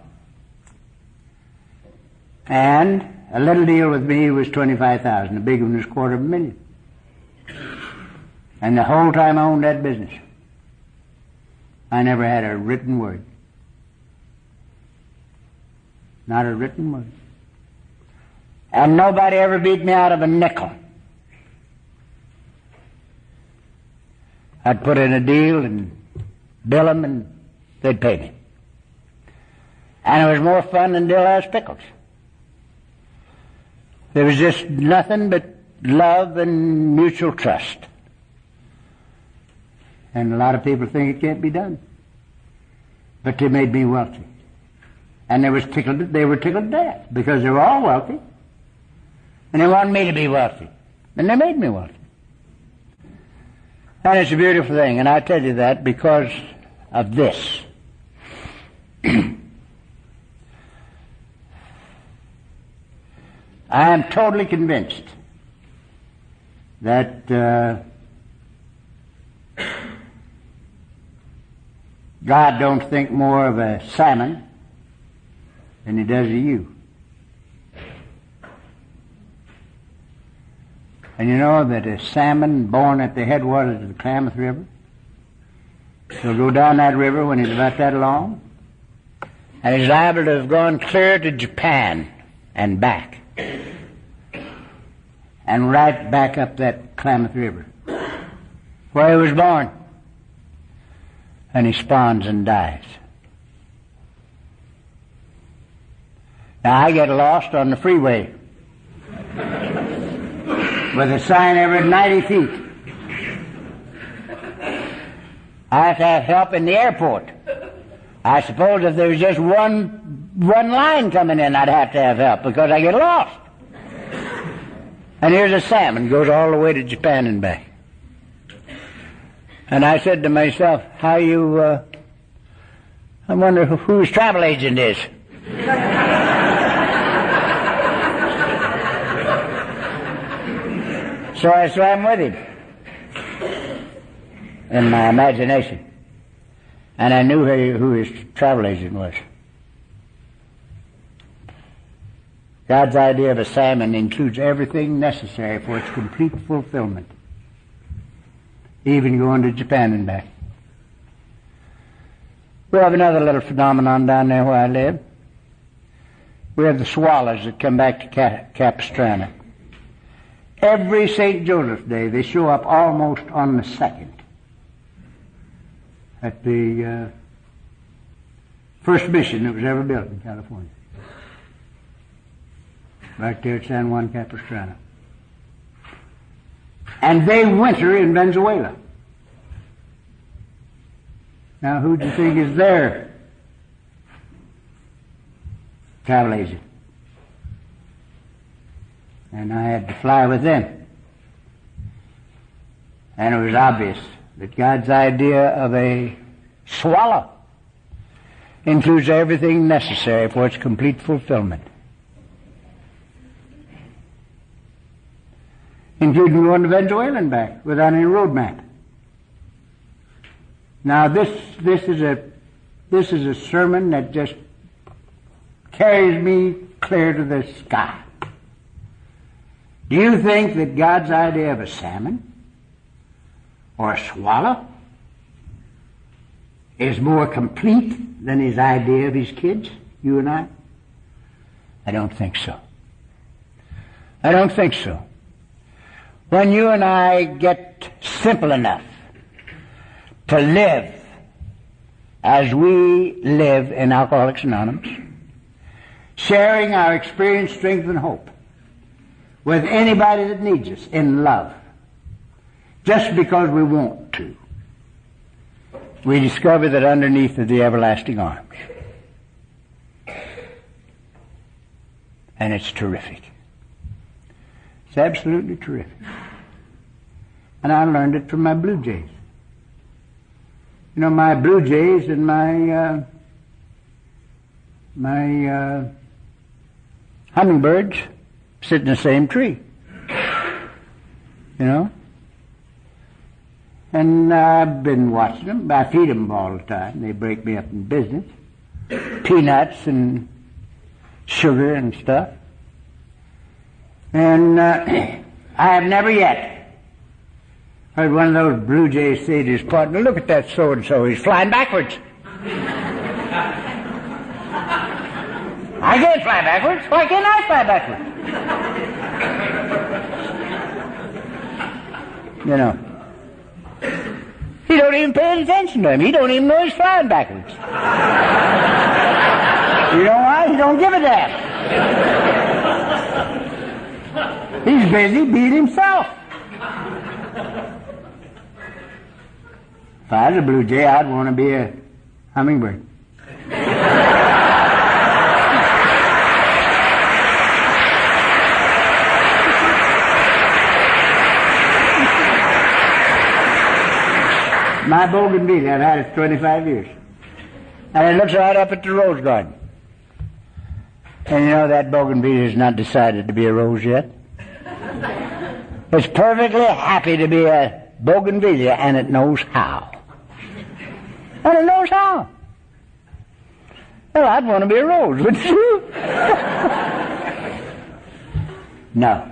And a little deal with me was $25,000. The big one was $250,000. And the whole time I owned that business, I never had a written word. Not a written word. And nobody ever beat me out of a nickel. I'd put in a deal and bill them and they'd pay me. And it was more fun than Dillhouse pickles. There was just nothing but love and mutual trust. And a lot of people think it can't be done. But they made me wealthy. And they were tickled to death because they were all wealthy. And they wanted me to be wealthy. And they made me wealthy. And it's a beautiful thing. And I tell you that because of this. I am totally convinced that God don't think more of a salmon than he does of you. And you know that a salmon born at the headwaters of the Klamath River He'll go down that river when he's about that long, and he's liable to have gone clear to Japan and back, and right back up that Klamath River, where he was born, and he spawns and dies. Now I get lost on the freeway with a sign every 90 feet. I have to have help in the airport. I suppose if there was just one line coming in, I'd have to have help because I get lost. And here's a salmon, goes all the way to Japan and back. And I said to myself, I wonder who his travel agent is. So I swam with him in my imagination. And I knew who his travel agent was. God's idea of a salmon includes everything necessary for its complete fulfillment, even going to Japan and back. We have another little phenomenon down there where I live. We have the swallows that come back to Capistrano. Every St. Joseph's Day, they show up almost on the 2nd at the first mission that was ever built in California, right there at San Juan Capistrano. And they winter in Venezuela. Now, who do you think is their travel agent? And I had to fly with them. And it was obvious that God's idea of a swallow includes everything necessary for its complete fulfillment, including going to Venezuela and back without any road map. Now this is a sermon that just carries me clear to the sky. Do you think that God's idea of a salmon or a swallow is more complete than his idea of his kids, you and I? I don't think so. I don't think so. When you and I get simple enough to live as we live in Alcoholics Anonymous, sharing our experience, strength, and hope with anybody that needs us in love, just because we want to, we discover that underneath are the everlasting arms. And it's terrific. It's absolutely terrific. And I learned it from my blue jays. You know, my blue jays and my hummingbirds sit in the same tree. You know? And I've been watching them. I feed them all the time. They break me up in business. Peanuts and sugar and stuff. And I have never yet heard one of those blue jays say to his partner, "Look at that so-and-so, he's flying backwards." I can't fly backwards. Why can't I fly backwards? You know. He don't even pay attention to him. He don't even know he's flying backwards. You know why? He don't give a damn. He's busy being himself. If I was a blue jay, I'd want to be a hummingbird. My bougainvillea, I've had it 25 years. And it looks right up at the rose garden. And you know that bougainvillea has not decided to be a rose yet. It's perfectly happy to be a bougainvillea, and it knows how. And it knows how. Well, I'd want to be a rose, wouldn't you? No.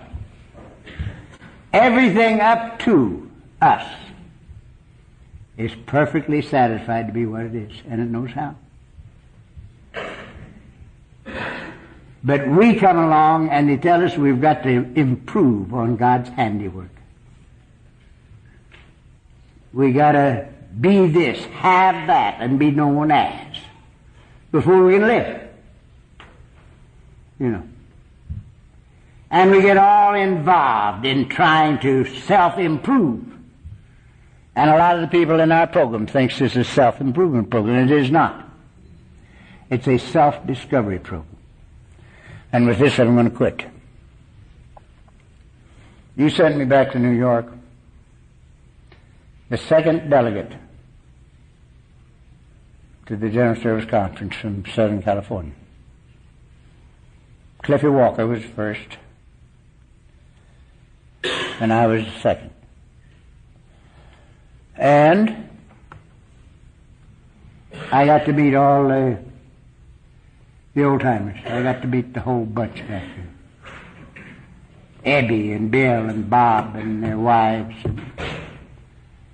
Everything up to us is perfectly satisfied to be what it is, and it knows how. But we come along and they tell us we've got to improve on God's handiwork. We got to be this, have that, and be known as before we can live. You know. And we get all involved in trying to self-improve. And a lot of the people in our program thinks this is a self-improvement program. It is not. It's a self-discovery program. And with this, I'm going to quit. You sent me back to New York, the second delegate to the General Service Conference from Southern California. Cliffy Walker was first, and I was the second. And I got to meet all the old-timers. I got to meet the whole bunch back there. Ebbie and Bill and Bob and their wives and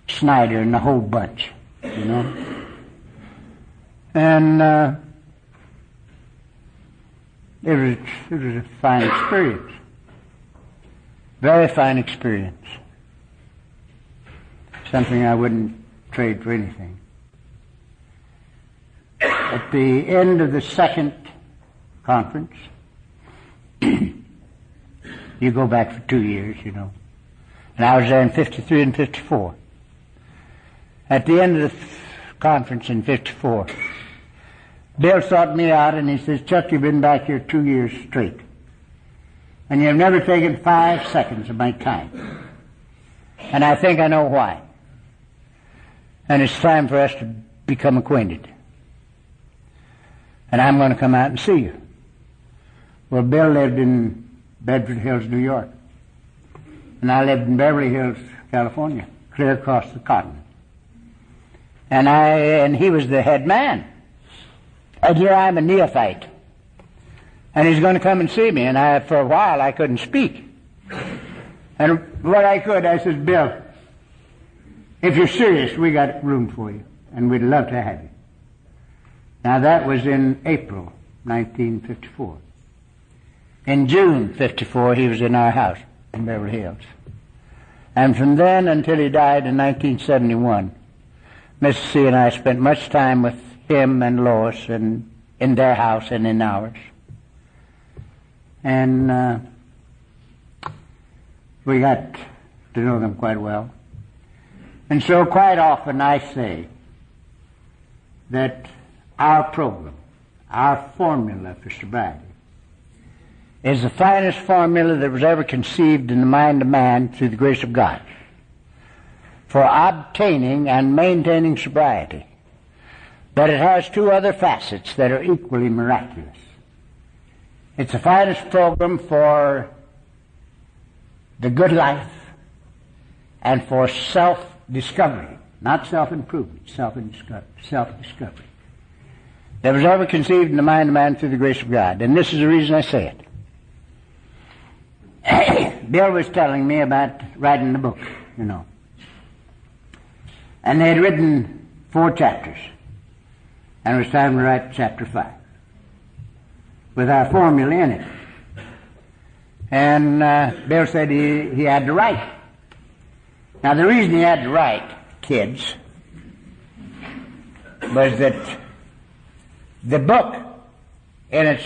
Snyder and the whole bunch, you know. And it was a fine experience. Very fine experience. Something I wouldn't trade for anything. At the end of the second conference, you go back for 2 years, you know. And I was there in 53 and 54. At the end of the conference in 54, Bill sought me out and he says, Chuck, you've been back here 2 years straight. And you've never taken 5 seconds of my time. And I think I know why. And it's time for us to become acquainted. And I'm going to come out and see you. Well, Bill lived in Bedford Hills, New York. And I lived in Beverly Hills, California, clear across the continent. And he was the head man. And here I'm a neophyte. And he's going to come and see me. And for a while, I couldn't speak. And what I could, I said, Bill, if you're serious, we got room for you. And we'd love to have you. Now, that was in April 1954. In June 54, he was in our house in Beverly Hills. And from then until he died in 1971, Mrs. C. and I spent much time with him and Lois and in their house and in ours. And we got to know them quite well. And so quite often I say that our program, our formula for sobriety, is the finest formula that was ever conceived in the mind of man through the grace of God for obtaining and maintaining sobriety. But it has 2 other facets that are equally miraculous. It's the finest program for the good life and for self-discovery, not self-improvement, self-discovery, that was ever conceived in the mind of man through the grace of God. And this is the reason I say it. Bill was telling me about writing the book, you know. And they had written 4 chapters. And it was time to write chapter 5 with our formula in it. And Bill said he had to write. Now, the reason he had to write, kids, was that the book, in its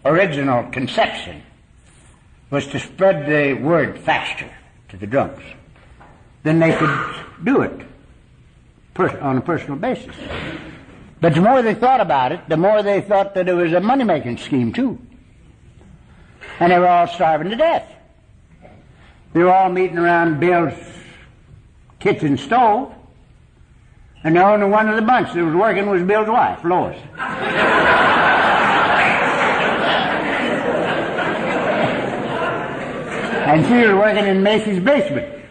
original conception, was to spread the word faster to the drunks. Then they could do it on a personal basis. But the more they thought about it, the more they thought that it was a money-making scheme, too. And they were all starving to death. They were all meeting around Bill's kitchen stove, and the only one of the bunch that was working was Bill's wife, Lois. And she was working in Macy's basement.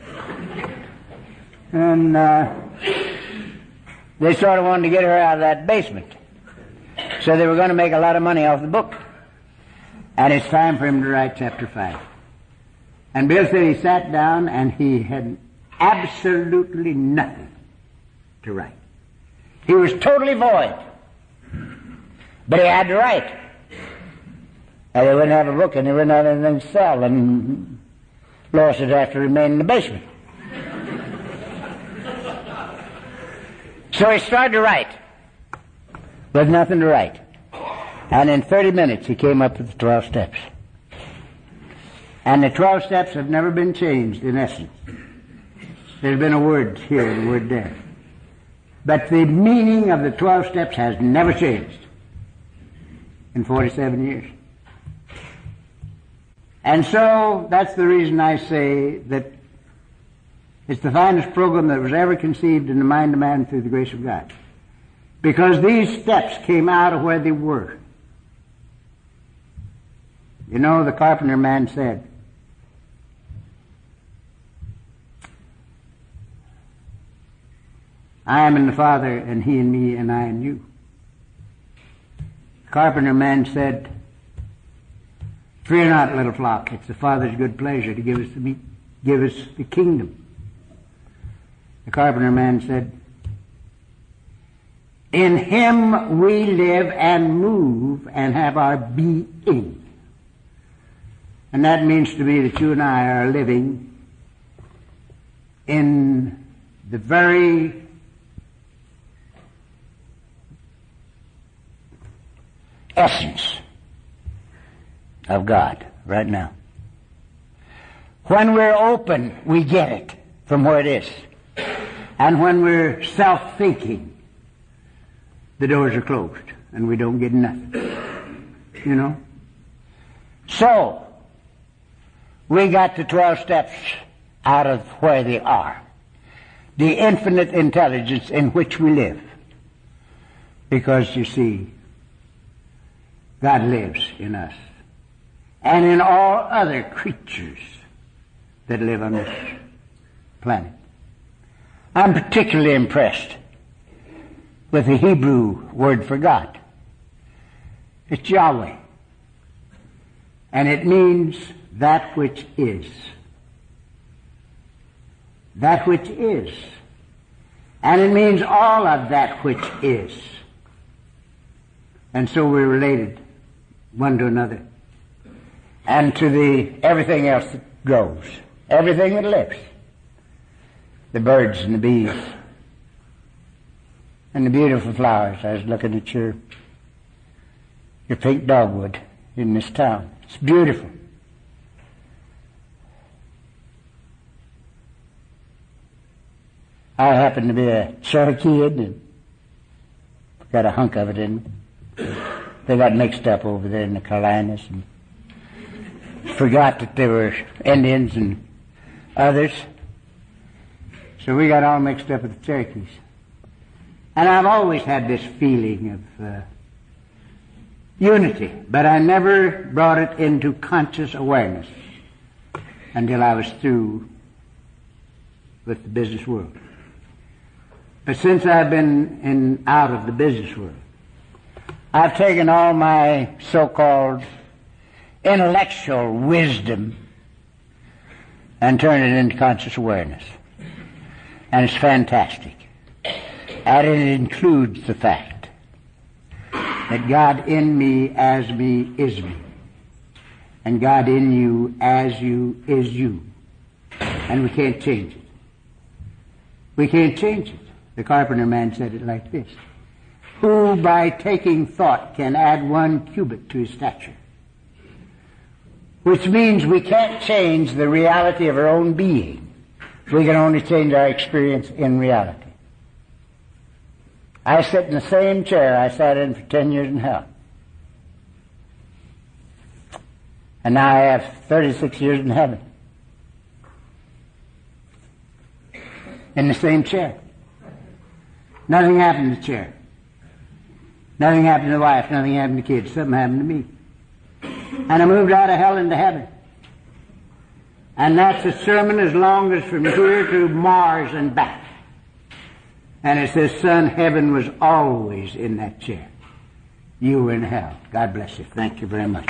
And they sort of wanted to get her out of that basement. So they were going to make a lot of money off the book. And it's time for him to write chapter 5. And Bill said he sat down and he had absolutely nothing to write. He was totally void. But he had to write. And he wouldn't have a book and he wouldn't have anything to sell, and Lois would have to remain in the basement. So he started to write with nothing to write. And in 30 minutes he came up with the 12 steps. And the 12 steps have never been changed in essence. There's been a word here and a word there. But the meaning of the 12 steps has never changed in 47 years. And so that's the reason I say that it's the finest program that was ever conceived in the mind of man through the grace of God. Because these steps came out of where they were. You know, the carpenter man said, I am in the Father, and He in me, and I in you. The carpenter man said, fear not, little flock, it's the Father's good pleasure to give us the kingdom. The carpenter man said, in Him we live and move and have our being. And that means to me that you and I are living in the very essence of God right now. When we're open, we get it from where it is. And when we're self-thinking, the doors are closed and we don't get nothing. You know? So, we got the 12 steps out of where they are. The infinite intelligence in which we live. Because, you see, God lives in us. And in all other creatures that live on this planet. I'm particularly impressed with the Hebrew word for God. It's Yahweh. And it means that which is. That which is. And it means all of that which is. And so we're related one to another. And to everything else that grows. Everything that lives. The birds and the bees. And the beautiful flowers. I was looking at your pink dogwood in this town. It's beautiful. I happen to be a Cherokee and got a hunk of it in me. They got mixed up over there in the Carolinas and forgot that they were Indians and others. So we got all mixed up with the Cherokees. And I've always had this feeling of unity, but I never brought it into conscious awareness until I was through with the business world. But since I've been out of the business world, I've taken all my so-called intellectual wisdom and turned it into conscious awareness. And it's fantastic. And it includes the fact that God in me, as me, is me. And God in you, as you, is you. And we can't change it. We can't change it. The carpenter man said it like this. Who by taking thought can add 1 cubit to his stature? Which means we can't change the reality of our own being. We can only change our experience in reality. I sit in the same chair I sat in for 10 years in hell. And now I have 36 years in heaven. In the same chair. Nothing happened to the chair. Nothing happened to the wife. Nothing happened to kids. Something happened to me. And I moved out of hell into heaven. And that's a sermon as long as from here to Mars and back. And it says, son, heaven was always in that chair. You were in hell. God bless you. Thank you very much.